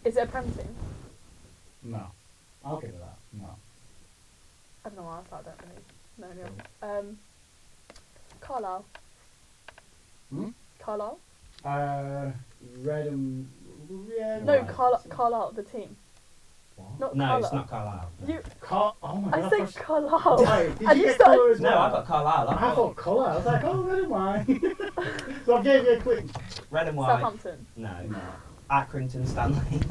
Is it a Prem team? No. I'll give it that. No. I don't know why I thought I don't really know anyone. Carlisle. Hmm? Carlisle? Red and... Yeah, No, right. Carlisle, the team. What? Not No, Carlisle. it's not Carlisle. You, Oh my I god. said Carlisle. Wait, did And you you get started- colour as No, well? I got Carlisle. I thought colour. I was like, oh, red and white. So I gave you a quick... Red and white. Southampton. No. No. Accrington Stanley.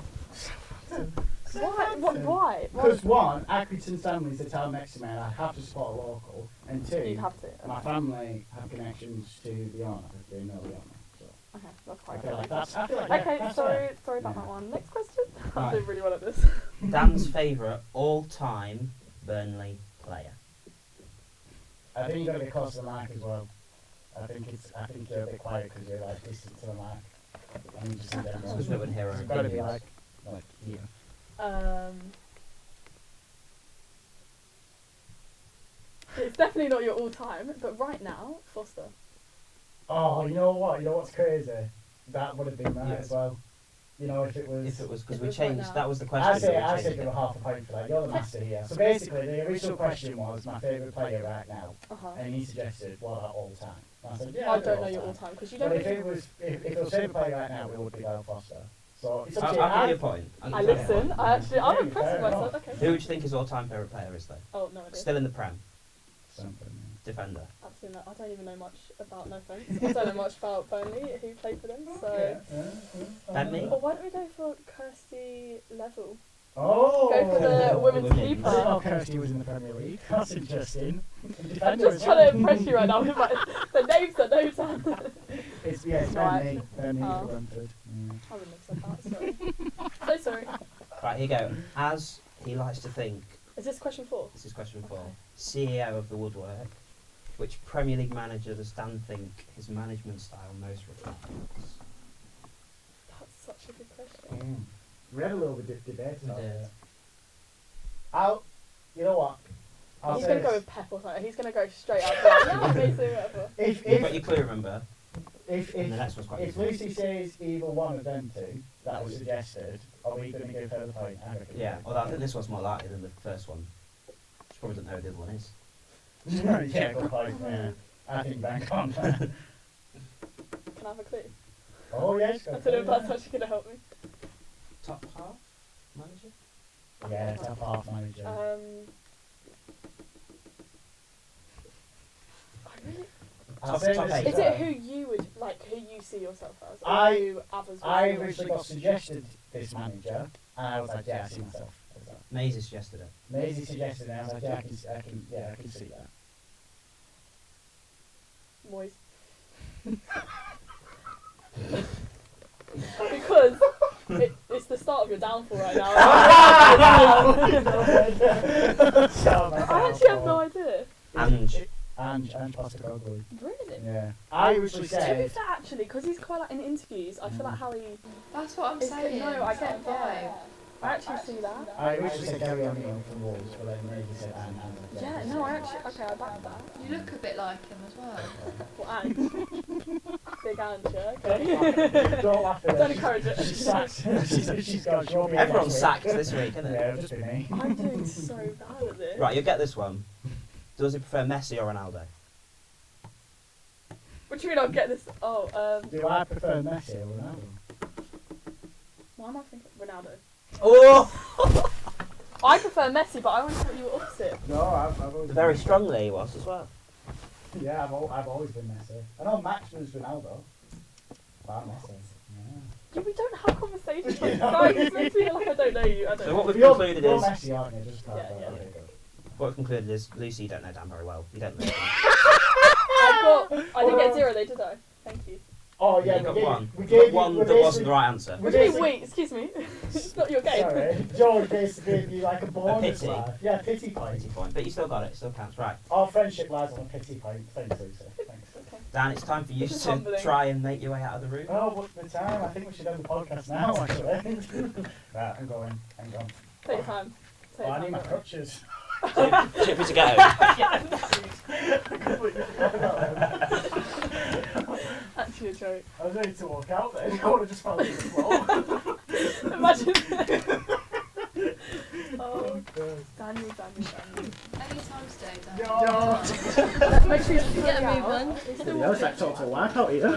Why? Why? Because one, Accrington Stanley's the town next to me, and I have to support a local. And two, You'd have to. my family have connections to the owner. They know the owner. So Okay, that's I fine. feel like that's. I feel like, yeah, Okay, that's sorry right. about Yeah. that one. Next question. I'm Right. doing really well at this. Dan's favourite all-time Burnley player. I think you got to be close to the mic as well. I think you're a bit quiet because you're like distant to the mic. I need to sit down. Because we wouldn't hear It's our got to be opinions. like here. It's definitely not your all-time, but right now, Foster. Oh, you know what? You know what's crazy? That would have been mine Yeah. as well. You know, if it was. If it was because If we it was right changed, now. that was the question. I say we changed give it. a half a point for that. You're the master here. So basically, the original question was my favourite player right now, Uh-huh. and he suggested what about all time. And I said, yeah, I do don't know all your time. all-time because you But don't. if it was favourite player right now, it would be Bell Foster. So it's up I'll to you. give you a point. I listen. I'm Yeah, impressed fair with myself. enough. Okay. Who would you think his all-time favourite player is though? Oh no, I do. Still in the Prem, Something. defender. Absolutely not. I don't even know much about. No offense. I don't know much about Burnley. Who played for them? So. Bentley? Or why don't we go for Kirsty Level? Oh. Go for the women's Women's. I didn't keeper. know Kirsty was in the Premier League. That's interesting. I'm just trying to impress you right now with my the names. It's Right. Bentley. Bentley Oh. for Brentford. Yeah. I wouldn't have said that. Sorry. So sorry. Right, here you go. As he likes to think, Is this question 4? this is question 4. Okay. CEO of the Woodwork, which Premier League manager does Dan think his management style most reflects? That's such a good question. We had a little bit of debate We about did. it. You know what? I'll He's say going to go this. with Pep or something. He's going to go straight up. Like, yeah, amazing, whatever. If You've got if your clue, remember? if And the if, next one's quite if easy. Lucy says either one of them two that was suggested, are we going to give her the point? I reckon. Yeah, although I think this one's more likely than the first one. She probably doesn't know who the other one is. Yeah, good point. Yeah. I think bank on. Can I have a clue? Oh yes. I don't know if that's actually going to help me. Top half manager? Yeah, top half manager. I really, I'll say top this eight. as is it well. who you would like? Who you see yourself as? Or I- who others would I see originally got suggested this manager, and I was like, yeah, I see myself as that. Maisie suggested it. Maisie suggested it, and I was like, yeah, I can see that. Moyes. Because it's the start of your downfall right now. I actually have no idea. Ange. And Postecoglou. Really? Yeah. I originally To be said. fair, actually, because he's quite like in interviews, I feel like how he. That's what I'm Is saying. it- no, I it's get that yeah. I actually see that. I originally said Gary O'Neill from Wolves, but then Maisie said and. Yeah, no, I actually okay, I back that. You look a bit like him as well. Well, Ange. Big Ange, yeah, okay. Don't laugh at her. Don't encourage it. She's sacked. she's got. She'll be Everyone's next week. sacked this week, isn't Yeah, it? it'll just be me. I'm doing so bad at this. Right, you'll get this one. Does he prefer Messi or Ronaldo? What do you mean I'll get this? Oh, Do I prefer Messi or Ronaldo? why am I thinking Ronaldo? Oh! I prefer Messi, but I want to tell you were opposite. No, I've always. Very been Messi. strongly he was as well. Yeah, I've always been Messi. I know Max was Ronaldo. But I'm Messi. Yeah. Yeah, we don't have conversations like Yeah. this, guys. It makes me feel like I don't know you. I don't So know. what we've You're concluded you're is, Messi, aren't you? Just like Yeah, that. yeah. Okay, good. what we've concluded is, Lucy, you don't know Dan very well. You don't know him. I didn't get 0 though, did I? Thank you. Oh yeah, you got one. We You gave got one we that wasn't the basically- right answer. What do you mean, basically- wait, excuse me? It's not your game. Sorry, George basically gave you like a bonus pity. life. Yeah, pity point. Pity point, but you still got it. Still counts, right? Our friendship lies on a pity point. Thanks, Lucy. Thanks. Okay. Dan, it's time for you This is to humbling. try and make your way out of the room. Oh, what's the time? I think we should end the podcast now, actually. Right, I'm going. Hang on. Take your time. Take Oh, your I need my time. crutches. Chip to go. Actually a joke. I was ready to walk out there. I would have just fell to the floor. Imagine. Oh, Daniel. Anytime today, Dan. No. Make sure you Get a move on. Yeah, it's like total wipeout here.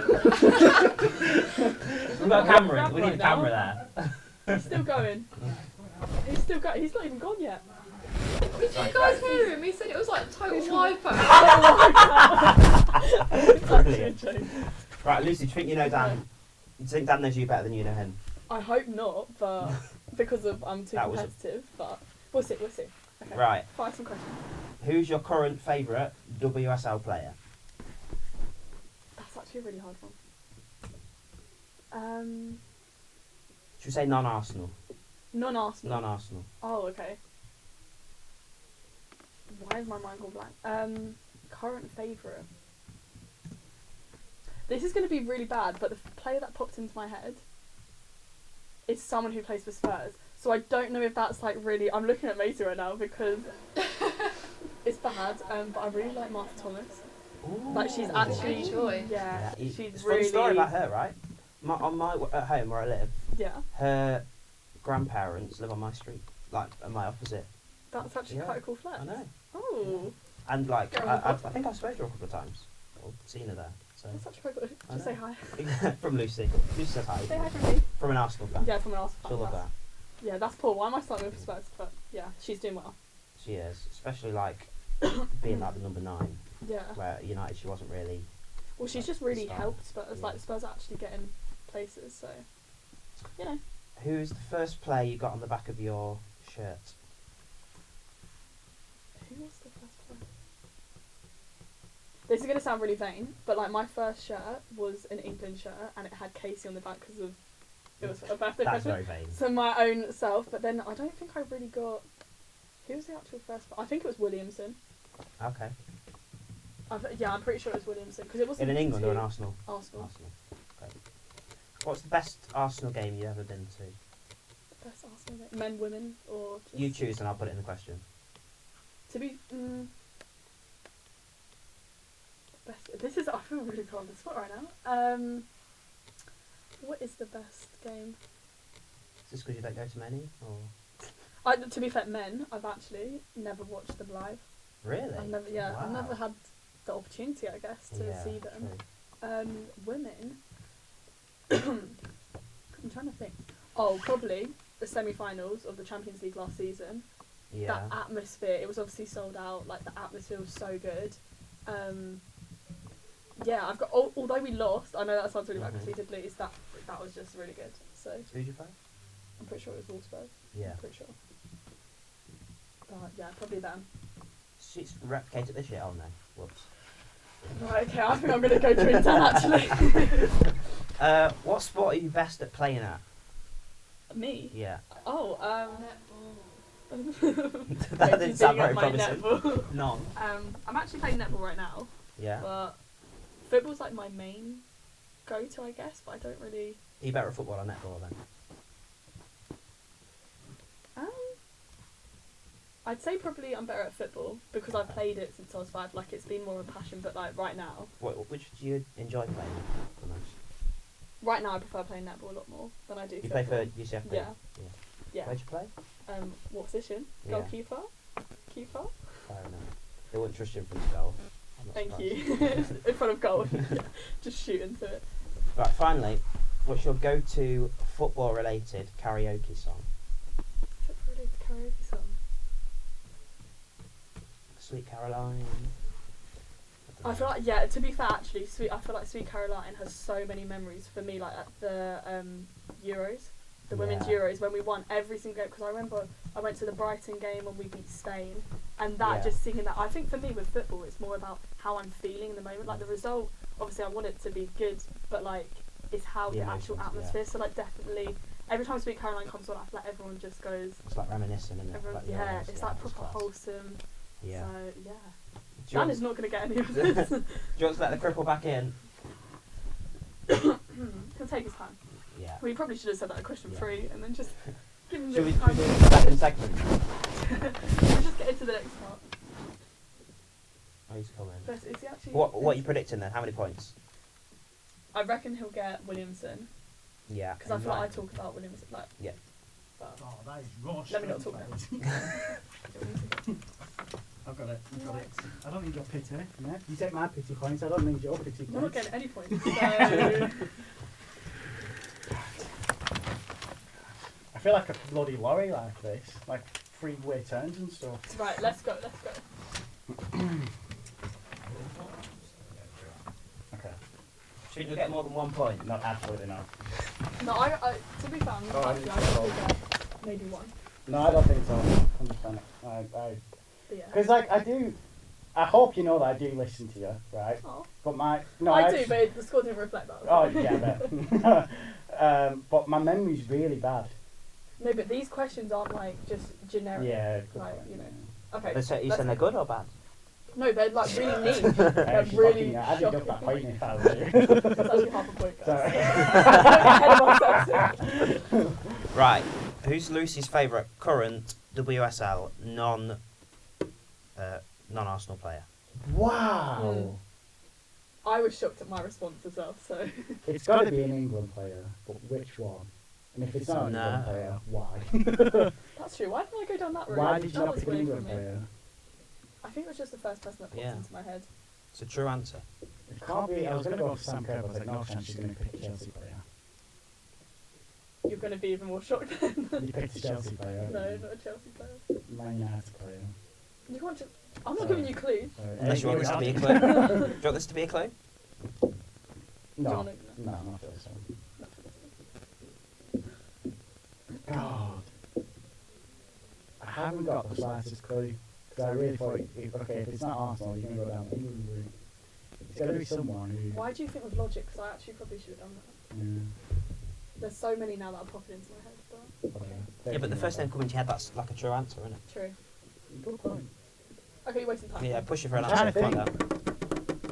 We've got a camera. We need a camera there. He's still going. He's still going. He's not even gone yet. Did you guys hear him? He said it was like total wipeout. It's actually a joke. Right, Lucy, do you think you know Dan? Do you think Dan knows you better than you know him? I hope not, but because of I'm too That was a- competitive, but we'll see. Okay. Right. Fire some questions. Who's your current favourite WSL player? That's actually a really hard one. Should we say non-Arsenal? Non-Arsenal. Non-Arsenal. Oh, okay. Why is my mind gone blank? Current favourite. This is going to be really bad, but the player that popped into my head is someone who plays for Spurs. So I don't know if that's like really. I'm looking at Macy right now because it's bad. But I really like Martha Thomas. Ooh. Like she's actually, Good choice. yeah, It's she's a fun really. story about her, right? At home where I live, Yeah, her grandparents live on my street, like on my opposite. that's actually Yeah, quite a cool flex. I know. Oh, And like, Girl, I think I've spoken to her a couple of times, or seen her there. So that's actually quite cool. I Just know. say hi. from Lucy. Lucy says hi. Say hi from me. From an Arsenal fan. Yeah, from an Arsenal fan. She'll love That's- that. Yeah, that's Paul. Why am I starting with Spurs? But yeah, she's doing well. She is, especially like being like the number 9, Yeah. where United she wasn't really. Well, she's just really Star. helped Spurs. Yeah. Like Spurs are actually getting places. So, you know. Who's the first player you got on the back of your shirt? Who was the first player? This is gonna sound really vain, but like my first shirt was an England shirt, and it had Casey on the back because of it was a birthday That's present. very vain. So my own self, but then I don't think I really got. Who was the actual first? I think it was Williamson. Okay. Yeah, I'm pretty sure it was Williamson because it wasn't. In an England or an too- Arsenal? Arsenal. Arsenal. Okay. What's the best Arsenal game you've ever been to? Best Arsenal game. Men, women, or just You choose and I'll put it in the question. To be best. This is. I feel really cold on the spot right now. What is the best game? Is this because you don't go to many? Or To be fair, men. I've actually never watched them live. really? I've never. Yeah, I've Wow. never had the opportunity, I guess, to Yeah, see them. true. Women. I'm trying to think. Oh, probably the semi-finals of the Champions League last season. Yeah. That atmosphere, it was obviously sold out. Like the atmosphere was so good. Yeah, I've got. Although we lost, I know that sounds really bad because we did lose. That was just really good. So Who'd you play? I'm pretty sure it was Wolfsburg. Yeah. I'm pretty sure. But yeah, probably them. She's replicated this year. Oh no. Whoops. Right. Okay. I think I'm gonna go to Intel actually. What sport are you best at playing at? Me. Yeah. Oh. That didn't sound very my promising. netball. None. I'm actually playing netball right now, Yeah. but football's like my main go-to, I guess. But I don't really. Are you better at football or netball then? I'd say probably I'm better at football because I've played it since I was 5. Like it's been more of a passion, but like right now, Which do you enjoy playing the most? right now I prefer playing netball a lot more than I do. You play football. for UCFB? Yeah. Yeah. Where'd you play? What position? Yeah. Goalkeeper. Keeper. Fair enough. They wouldn't trust you in front of goal. I'm not Thank surprised. you. In front of goal. Just shoot into it. Right, finally, what's your go-to football-related karaoke song? Football-related karaoke song. Sweet Caroline. I feel like, yeah, to be fair, actually, I feel like Sweet Caroline has so many memories for me, like at the Euros, the Women's Yeah. Euros, when we won every single game, because I remember I went to the Brighton game when we beat Spain, and that, Yeah. just singing that, I think for me with football, it's more about how I'm feeling in the moment, like the result, obviously I want it to be good, but like, it's how The the actual emotions, atmosphere, so like definitely, every time Sweet Caroline comes on, I feel like everyone just goes, It's like reminiscing, isn't it? everyone, About the yeah, Euros. it's like it's proper class. wholesome, Yeah. so yeah. Do you, Dan want, is not going to get any of this. do you want to let the cripple back in? He'll take his time. Yeah. We probably should have said that at question Yeah. 3 and then just give him a Should we bit do of time. the second segment? We'll just get into the next part. Oh, he's coming. But is he actually? What are you predicting then? How many points? I reckon he'll get Williamson Yeah. because I feel like I talk about Williamson like. Yeah. But Oh, that is rush. Let me not talk now. I've got it. I've got it. I don't need your pity. Yeah? You take my pity points. I don't need your pity you're not points. getting any points. So I feel like a bloody lorry like this, like freeway turns and stuff. right, let's go. Let's go. Okay. Should you get more than 1 point? Not absolutely not. No, to be fair, I'm not Oh, I happy. need I to don't roll. think maybe one. No, I don't think so. 100%. But yeah. Because like I hope you know that I do listen to you, right? Oh. But I do, but the score didn't reflect that. Oh yeah, I bet. But my memory's really bad. No, but these questions aren't like just generic. Yeah. Like, point, you know. yeah. Okay. You saying they're good or bad? No, they're like really niche. Yeah, They're she's really fucking- I didn't shocking. get that point if I was you. That's actually half a point, guys. Sorry. Ahead of myself. Right. Who's Lucy's favourite current WSL non-Arsenal player? Wow. I was shocked at my response as well, so. It's got to be an England player, but which one? And if it's not an No. England player, why? That's true. Why didn't I go down that route? Why did you That not was pick an weird for England me. player? I think it was just the first person that popped Yeah. into my head. It's a true answer. It can't be. I was going to go for Sam Kerr, but I was like, no chance she's going to pick a Chelsea player. You're going to be even more shocked then. You picked a Chelsea player. No, not a Chelsea player. Man United player. You want to? I'm not giving you clues. Unless you want this to be a clue. Do you want this to be a clue? No, John, no, not for this one. God. I haven't got the slightest clue. Because I really thought, okay, if it's not Arsenal, you're going to go down the England route. It's got to be someone who... Why do you think with logic? Because I actually probably should have done that. Yeah. There's so many now that are popping into my head, but Okay. Yeah, but the first name coming to your head, that's like a true answer, isn't it? true. Good point. Okay, you're wasting time. Yeah, push it for an I'm answer. trying to Find think. out. Do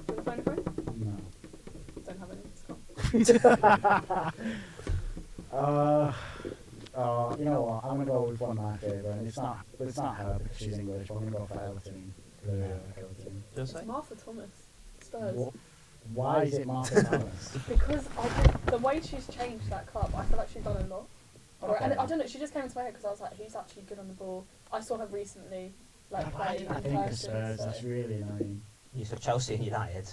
you want to phone a friend? No. Don't have any. It's gone. You know what? I'm gonna go with one of my favourite, and it's not her because she's English. But I'm gonna go for Everton. Everton. Does It's it? Martha Thomas. Spurs. Why is it Martha Thomas? Because the way she's changed that club, I feel like she's done a lot. And I don't know, she just came into my head because I was like, who's actually good on the ball? I saw her recently, like, Yeah, play I in think of person. Spurs. So. That's really annoying. You said Chelsea and United.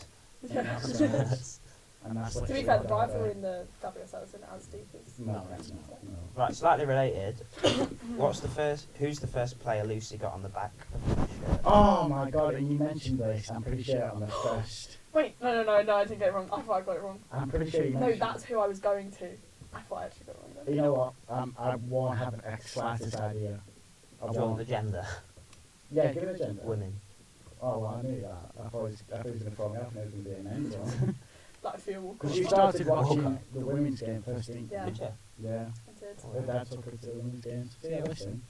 Yeah. And that's To be literally fair, the what I rivalry did. in the WSL isn't as deep as. No, it's not. No. Right, slightly related. Who's the first player Lucy got on the back of the shirt? Oh my god! And you mentioned this. I'm pretty sure on the first. Wait, no, I didn't get it wrong. I thought I got it wrong. I'm pretty sure you No, mentioned. that's who I was going to. I thought I actually got it wrong then. You know what? I won't have a slightest idea. I Do you want won't. the gender? Yeah, give it a gender. Women. Oh, well, I knew that. I thought he was going to throw me off and it was going to be an end. Like Theo Walcott. Because you started watching the women's game first, didn't you? Yeah. Did you? Yeah. I did. Her dad took her to the women's games. So yeah, listen.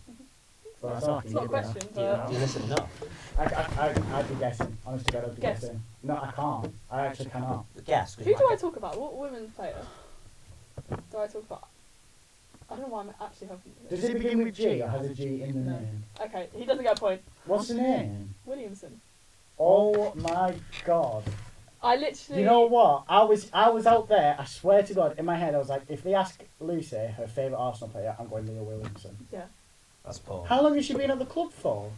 Well, that's all I can It's not a give you. question, Do you, but. do you listen enough? I'd be guessing. Honestly, God, I'd be Guess. guessing. No, I can't. I actually cannot. Guess. 'cause Who you do might I get- talk about? What women's player do I talk about? I don't know why I'm actually helping you. Does it begin with G or has a G in the No. name? Okay, he doesn't get a point. What's the name? Williamson. Oh my God. I literally. You know what? I was out there, I swear to God, in my head I was like, if they ask Lucy her favourite Arsenal player, I'm going Leah Williamson. Yeah. That's poor. How long has she been at the club for?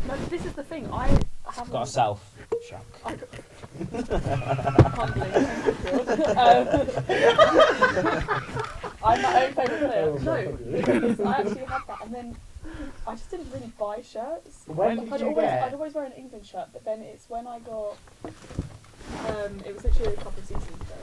No, this is the thing. I haven't. Got a self shock. I can't believe it. I'm my own favourite player. Oh, No, my because I actually had that, and then I just didn't really buy shirts. When Like, did you get? I'd always wear an England shirt, but then it's when I got. It was literally a couple of seasons ago.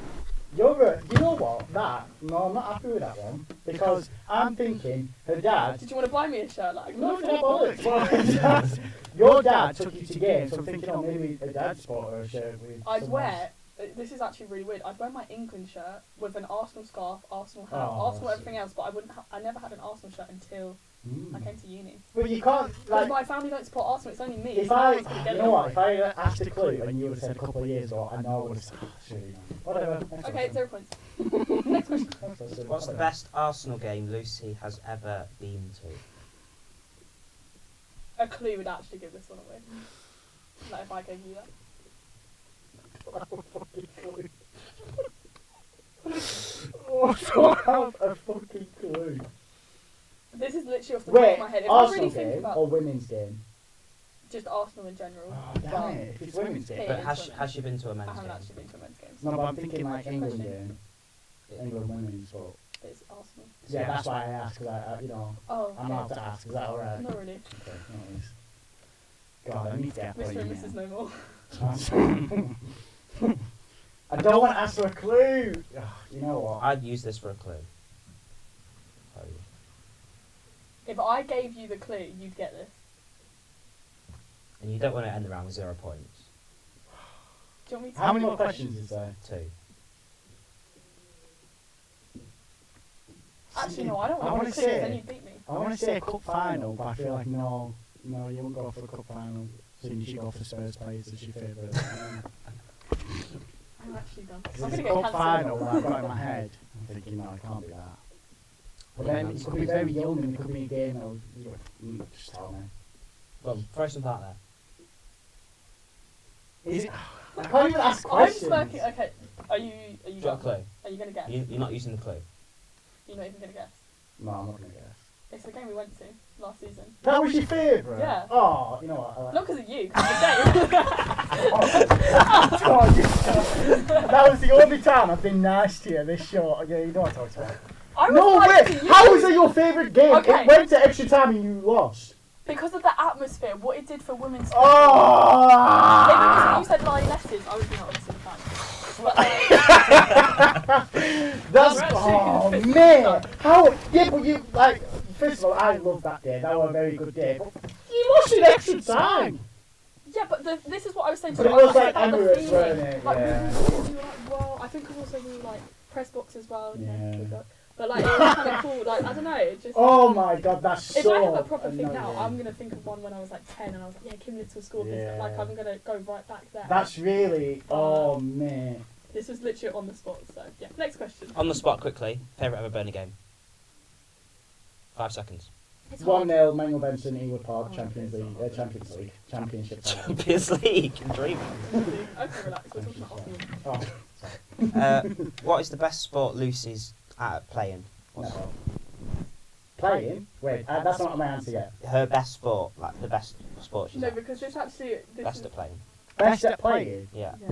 You know what? No, I'm not happy with that one. Because I'm thinking, her dad... Did you want to buy me a shirt? Like, No, no, bollocks. Your dad took you to games, so I'm thinking, oh, maybe her dad bought her a shirt with... I'd someone else. wear. This is actually really weird. I'd wear my England shirt with an Arsenal scarf, Arsenal hat, Oh, Arsenal I everything else, but I never had an Arsenal shirt until I came to uni. But you can't, Because like... my family don't support Arsenal. It's only me. If so I, was gonna get you it. know what, if I asked a clue and you would have said a couple of years ago, I know I would have said, oh, sure, you know. Whatever. Next Okay, question. 0 points. Next question. Next question. What's the Whatever. best Arsenal game Lucy has ever been to? A clue would actually give this one away. Like if I gave you that. Oh, I don't have a fucking clue. This is literally off the top Wait, of my head. If I Arsenal really think game about or women's game? just Arsenal in general. Oh, damn it. If it's women's game. It But is has women's. has she been to a I men's haven't game? actually been to a men's games. No, but I'm thinking like England Question. game. England women's, but... It's Arsenal. Yeah, that's why I asked, because I, you know, Oh, I'm allowed to ask. Is that alright? not really. Okay, no worries. God, I need to get a Mr. point and in Mrs. here. No More. I don't want to ask for a clue. Ugh, you know what? I'd use this for a clue. Oh, If I gave you the clue, you'd get this. And you don't want to end the round with 0 points. Do you want me to? How many more questions is there? 2. Actually, no, I don't I want wanna to clue, say- then you beat me. I want to say a cup final, but I feel like no, you won't go for a cup final. Seeing as you go for Spurs players as your favourite. I'm actually done. Because I'm it's gonna a get cup cancelled. final that I've got in my head. I'm thinking, no, it can't be that. But then it could be very young and it could be a game that just tell me. Well, throw something out there. Is it? I can't even ask I'm questions. smirking. Okay, are you Do you got a clue? Are you gonna guess? You're not using the clue. You're not even gonna guess. No, I'm not going to guess. It's the game we went to last season. That was your favourite? Yeah. Oh, you know what? I like Not because of you, 'cause of the game. Oh, that was the only time I've been nice to you this short. Okay, you know what I'm talking about. I was No nice way! to you How was it your favourite game? Okay. It went to extra time and you lost. because of the atmosphere, what it did for women's football. If it was Oh! you said lionesses, I would be not obviously a fan. That's We're oh actually man! How? Yeah, but you like. First of all, I love that day. That was a very good day. But you lost in extra time. Yeah, but this is what I was saying to But you. it was I like said about the Emirates, feeling. wasn't it? Like, Yeah. we were like, well, I think also we were like press box as well. Yeah. But like, it was kind of cool. Like, I don't know. It just. Oh my god, that's If so. I have a proper thing now, annoying. I'm gonna think of one when I was like 10 and I was like, yeah, Kim Little scored this. Yeah. Like, I'm gonna go right back there. That's really. Oh man. This was literally on the spot. So yeah, next question. On the spot, quickly. Favourite ever Burnley game? 5 seconds. It's hard. 1-0, Mangle Benson, Ewood Park, Oh, Champions okay, League, sorry. Champions League, Championship. Champions League. I'm dreaming. Okay, relax. We're talking about Arsenal. Oh, What is the best sport Lucy's at playing? What's no. Playing? Wait, that's not my answer yet. her best sport? Like the best sport she's No, at? because this actually. This Best is, at playing. Best at playing? Yeah. yeah.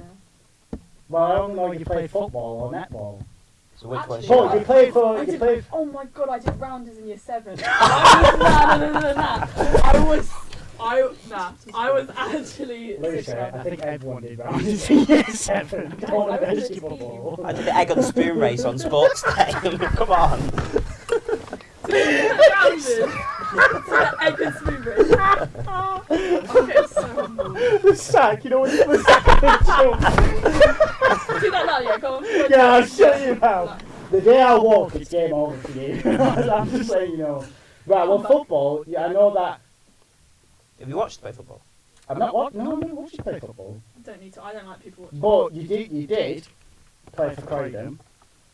Well, I don't know if you play football or netball. So which one is Actually, your Paul, you best? play for. I You did, play. oh my god, I did rounders in year 7. I was actually Lucy, sick about I that. think everyone did rounds in year 7. Don't want to I was mention a football. I did the egg on spoon race on sports day. Come on. Rounders. To the egg and spoon race. I'm getting so annoyed. The sack, you know when you the sack of the Do that now, yeah, go on. Yeah, I'll show you now. The day I walk, it's game over for you. I'm just saying, you know. Right, well, football, yeah, I know that. Have you watched play football? I'm not what? No, I'm not watching play football. I don't need to, I don't like people watching. But you did play for Croydon.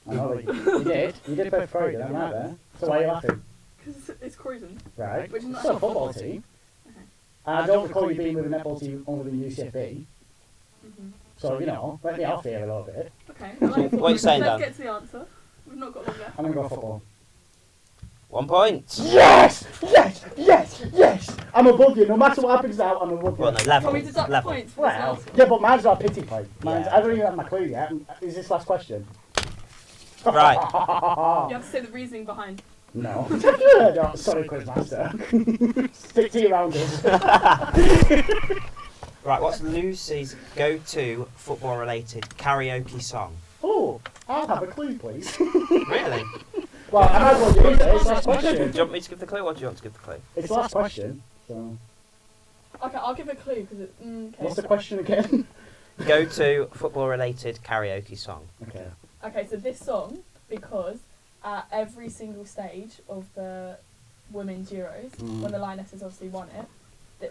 I know that you did play for Croydon, I'm right there. So why are you laughing? Because it's Croydon. Right. Which is not It's not a a football football team. Okay. And I don't recall you being with a netball team only with the UCFB. Mm-hmm. So, you know, let me off here a little bit. Okay. What are you saying, Let's Dan? get to the answer. We've not got long left. I'm going to go football. 1 point. Yes! Yes! Yes! Yes! I'm above you. No matter what happens now, I'm above you. Well, no, level. Can we deduct Level. points for Well, this yeah, but mine's not a pity point. Mine's, Yeah. I don't even have my clue yet. Is this last question? Right. You have to say the reasoning behind. No. No, sorry, Quizmaster. Stick to your rounders. Right, what's Lucy's go-to football-related karaoke song? Oh, I'll have a clue, please. Really? Well, I might as well do it. It's last Do question. you want me to give the clue, or do you want to give the clue? It's last question. So, Okay, I'll give a clue because it. Okay. what's the question again? Go-to football-related karaoke song. Okay. Okay, so this song, because at every single stage of the Women's Euros, when the Lionesses obviously won it,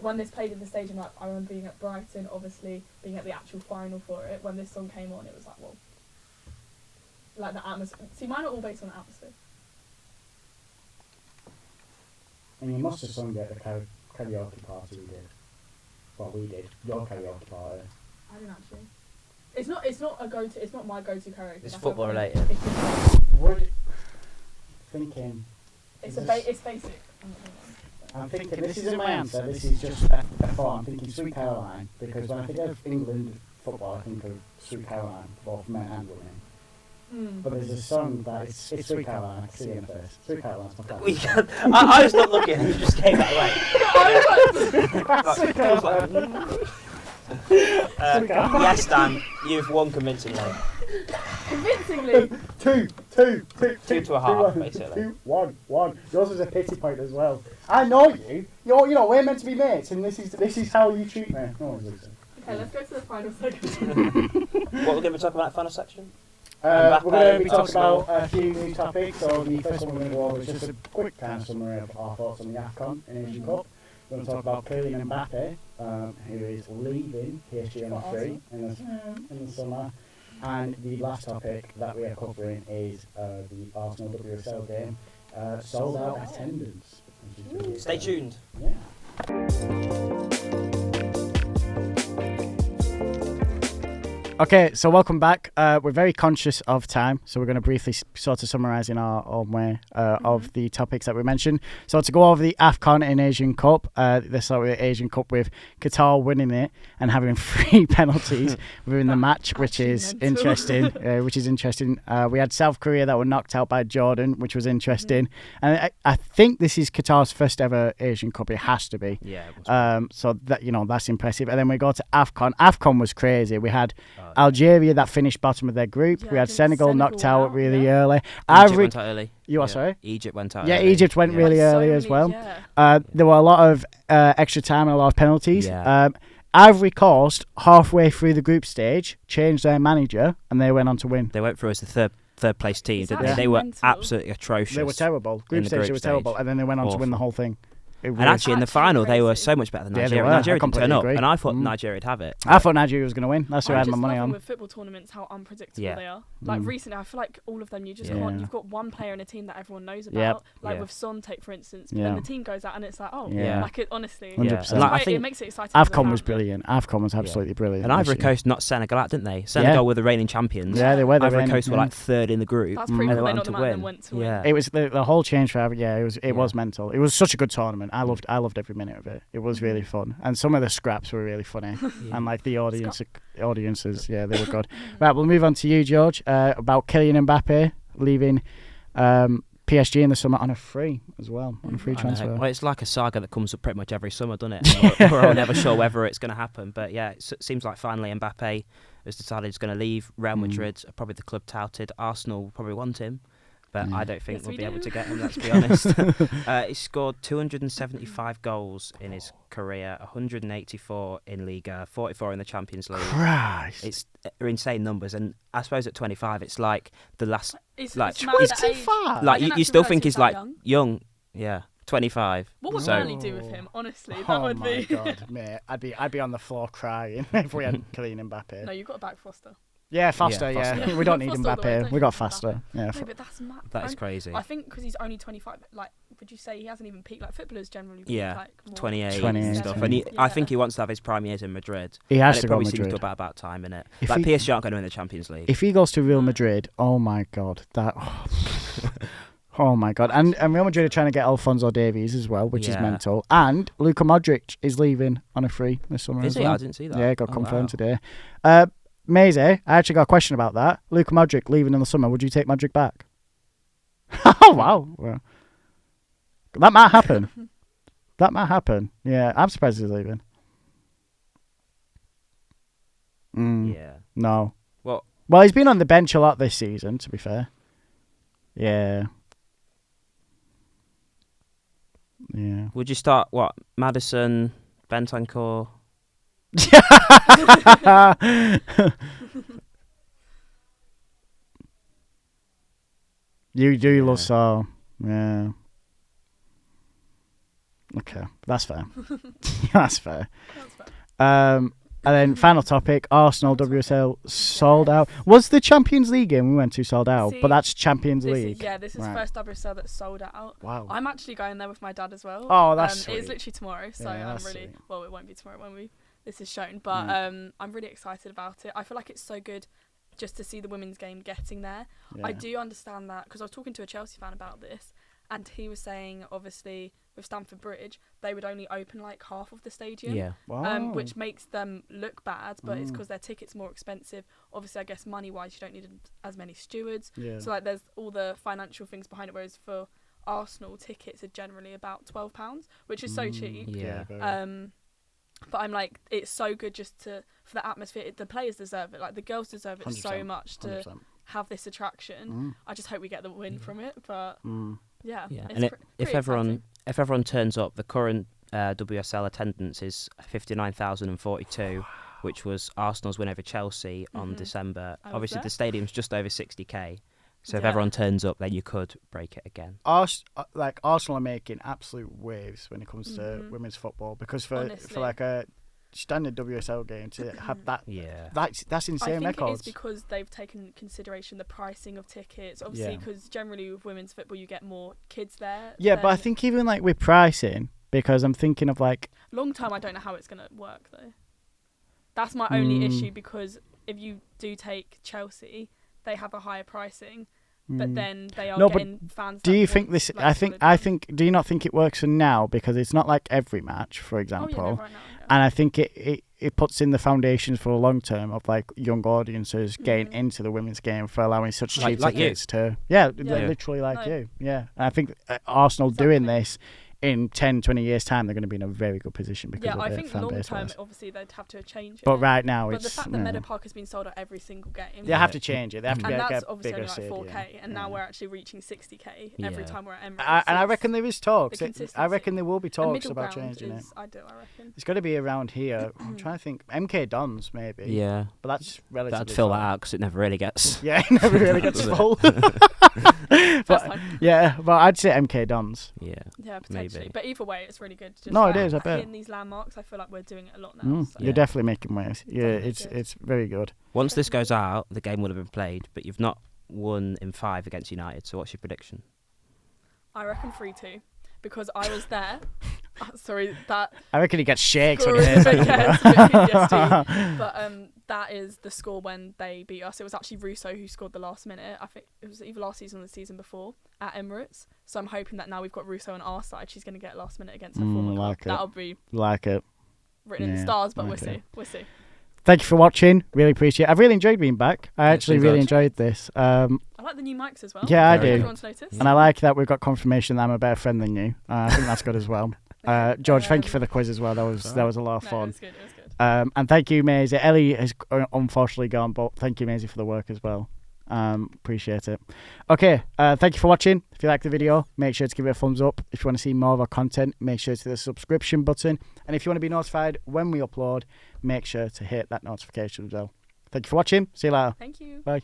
when this played in the stadium, like, I remember being at Brighton, obviously being at the actual final for it, when this song came on, it was like, well, like the atmosphere. See, mine are all based on the atmosphere. And you must have sung it at the karaoke party we did. Well, we did. Your karaoke party. I didn't actually. It's not a go-to. It's not my go-to karaoke. It's that's football not my- related. It's, just- Would thinking. it's Is a this- it's basic. I'm not gonna lie. I'm thinking this isn't my answer. This is just a thought. I'm thinking Sweet Caroline because when I think of England football, I think of Sweet Caroline, both men and women. But there's a song that it's Sweet Caroline. I can see it in the face. Sweet Caroline's my We favorite. can, I was not looking, you just gave that away. Sweet Caroline. Yes, Dan, you've won convincingly. Convincingly. Two. 2, 2.5, basically. 2, 1, 1. Yours was a pity point as well. I know you. We're meant to be mates, and this is how you treat me. No one's listening. Okay, let's go to the final segment. What we're going to be talking about in the final section? We're going to be talking Arsenal. about a few new topics. So the first one we're going to go over is just a quick kind of summary of our thoughts on the AFCON and Asian Cup. We're going to talk about Kylian Mbappe, who is leaving PSG on a free in the summer. And the last topic that we are covering is the Arsenal WSL game. Sold out attendance. Stay tuned. Yeah. Okay, so welcome back. We're very conscious of time, so we're going to briefly sort of summarise in our own way of the topics that we mentioned. So to go over the AFCON and Asian Cup, this sort of Asian Cup with Qatar winning it and having 3 penalties within the match, which is interesting. We had South Korea that were knocked out by Jordan, which was interesting. And I think this is Qatar's first ever Asian Cup. It has to be. Yeah. So that that's impressive. And then we go to AFCON. AFCON was crazy. We had Algeria that finished bottom of their group. Yeah, we had I think Senegal knocked out out, really early. Egypt went out early. You are sorry? Egypt went out Yeah, early. Egypt went really So early as many- well. yeah. There were a lot of extra time and a lot of penalties. Yeah. Ivory Coast, halfway through the group stage, changed their manager and they went on to win. They went through as the third place team, It's didn't they? actually They were mental. absolutely atrocious. They were terrible. Group the stage, they group were terrible. stage. And then they went on to win the Awful. whole thing. It And was- actually, in the Actually final, they were crazy. so much better than Yeah, they Nigeria. were. I Nigeria didn't turn completely up, agree. and I thought Mm. Nigeria would have it. I thought Nigeria was going to win. That's who I I had my just money love them on. with football tournaments how unpredictable Yeah. they are. Like Mm. recently, I feel like all of them you just Yeah. can't. You've got one player in a team that everyone knows about. Yep. Like Yeah. with Son, take for instance. Yeah. Then the team goes out and it's like, oh, Yeah. like it honestly. 100%. It's Like, I great, think it makes it exciting. for the AFCON was fans. brilliant. AFCON was absolutely brilliant. And Ivory this year. Coast knocked Senegal out, didn't they? Senegal were the reigning champions. Yeah, they were. Ivory reigning, Coast were yeah. like third in the group. That's Mm. pretty And cool. they They went knocked on them to out and then win. went to win. Yeah. It was the whole change for Ivory. Yeah, it Yeah. was mental. It was such a good tournament. I loved every minute of it. It was really fun, and some of the scraps were really funny, and like the audiences, yeah, they were good. Right, we'll move on to you, George, about Kylian Mbappe leaving PSG in the summer on a free as well, on a free I know. transfer. Well, it's like a saga that comes up pretty much every summer, doesn't it? And we're all never sure whether it's going to happen. But yeah, it seems like finally Mbappe has decided he's going to leave. Real Madrid are probably the club touted. Arsenal will probably want him. But I don't think Yes, we'll we be able do. to get him, let's be honest. He scored 275 goals in his career, 184 in Liga, 44 in the Champions League. Christ. It's insane numbers. And I suppose at 25, it's like the last... It's Like, it's mad at age. 25? Like, I didn't you still actually think realise he's like that young. Yeah, 25. What would So- Burnley do with him? Honestly, that Oh would my be. god, mate! I'd be on the floor crying if we had Kylian Mbappe. No, you've got to back Foster. Yeah, faster. Yeah, Yeah, faster. we don't need Foster all the way, Mbappe. don't We need got Mbappe. faster. Yeah. No, but that's mad. That is crazy. I think because he's only 25. Like, would you say he hasn't even peaked? Like footballers generally. peak, Yeah, like, more 28, 28, and stuff. 28. And I think he wants to have his prime years in Madrid. He has And to it go probably seems Madrid. to about time, innit? If Like he- PSG aren't going to win the Champions League. If he goes to Real Madrid, oh my god, that. Oh my god, and Real Madrid are trying to get Alphonso Davies as well, which is Yeah. mental. And Luka Modric is leaving on a free this summer Is as he? well. I didn't see that. Yeah, it got Oh, confirmed wow. today. Maze, I actually got a question about that. Luka Modric leaving in the summer. Would you take Modric back? Oh wow, well, that might happen. That might happen. Yeah, I'm surprised he's leaving. Yeah. No. Well, Well, he's been on the bench a lot this season, to be fair. Yeah. Yeah. would you start, what, Madison, Bentancur? You do Yeah. love so. Yeah. Okay, that's fair. That's fair. That's fair. And then final topic: Arsenal WSL sold out. Was the Champions League game we went to sold out? See, But that's Champions This League. is, yeah, this is Right. first WSL that's sold out. Wow. I'm actually going there with my dad as well. Oh, that's It sweet. is literally tomorrow, so Yeah, I'm that's really sweet. well. It won't be tomorrow when this is shown, but I'm really excited about it. I feel like it's so good just to see the women's game getting there. I Yeah. do understand that because I was talking to a Chelsea fan about this, and he was saying obviously with Stamford Bridge they would only open like half of the stadium. Yeah. Wow. Which makes them look bad, but it's Mm. because their tickets more expensive. Obviously, I guess money-wise, you don't need as many stewards. Yeah. So like, there's all the financial things behind it. Whereas for Arsenal, tickets are generally about £12, which is so cheap. Yeah. very. But I'm like, it's so good just for the atmosphere. The players deserve it. Like the girls deserve it so 100%, much to 100%. have this attraction. I just hope we get the win from it. But yeah, Yeah, it's and pretty if everyone exciting. turns up, the current WSL attendance is 59,042, which was Arsenal's win over Chelsea on December. I was Obviously, there. the stadium's just over 60k, so if Yeah. everyone turns up, then you could break it again. Arsenal are making absolute waves when it comes to women's football, because for Honestly. like a standard WSL game to have that, Yeah. that's I insane think records. it is because they've taken consideration the pricing of tickets. Obviously, Yeah. because generally with women's football, you get more kids there. Yeah, but I than- think even like with pricing, because I'm thinking of like, long term, I don't know how it's going to work though. That's my only issue, because if you do take Chelsea, they have a higher pricing, but then they are No, but getting fans. do that you think want, this? like, I solid think. Do you not think it works for now, because it's not like every match, for Oh, example, yeah, no, right now, yeah. and I think it puts in the foundations for a long term of like young audiences getting into the women's game for allowing such cheap Like you. tickets to yeah. Yeah. Literally like No. you, yeah. And I think Arsenal doing Exactly. this in 10, 20 years time, they're going to be in a very good position because Yeah, of I the think fan long base. term, wise. obviously they'd have to change it. But right now, But it's the fact that yeah. Meadow Park has been sold out every single game. They have to change it. They have to and get that's a obviously bigger only like 4K, stadium. and now Yeah. we're actually reaching 60K every Yeah. time we're at Emirates. And I It's- reckon there is talks. the I consistency. reckon there will be a talks middle about ground changing it. is ideal, I reckon. It's got to be around here. I'm trying to think. MK Dons maybe. Yeah, But that's relatively. that'd fill that far. out because it never really gets. Yeah, it never really gets Does it? full. First but time. yeah, but I'd say MK Dons. Yeah, Yeah, potentially. maybe. But either way, it's really good. Just No, it like is, I bet. hitting these landmarks, I feel like we're doing it a lot now. So. You're definitely making waves. Yeah, Definitely it's good. it's very good. Once this goes out, the game will have been played, but you've not won in 5 against United. So what's your prediction? I reckon 3-2, because I was there. Sorry, that I reckon he gets shakes when score he is hears a bit, that. yeah, it's a bit PTSD. But that is the score when they beat us. It was actually Russo who scored the last minute. I think it was either last season or the season before at Emirates. So I'm hoping that now we've got Russo on our side, she's going to get last minute against her former club. like it. That'll be Like it. written in the Yeah, stars, but like we'll it. see. We'll see. Thank you for watching. Really appreciate it. I've really enjoyed being back. I Yeah, actually it's been really good. enjoyed this. I like the new mics as well. Yeah, I Very do. Everyone's noticed. And I like that we've got confirmation that I'm a better friend than you. I think that's good as well. George, thank you for the quiz as well. That was a lot of No, it fun. was good. It was good. And thank you, Maisie. Ellie has unfortunately gone, but thank you, Maisie, for the work as well. Appreciate it. Okay, thank you for watching. If you like the video, make sure to give it a thumbs up. If you want to see more of our content, make sure to hit the subscription button. And if you want to be notified when we upload, make sure to hit that notification bell. Thank you for watching. See you later. Thank you. Bye.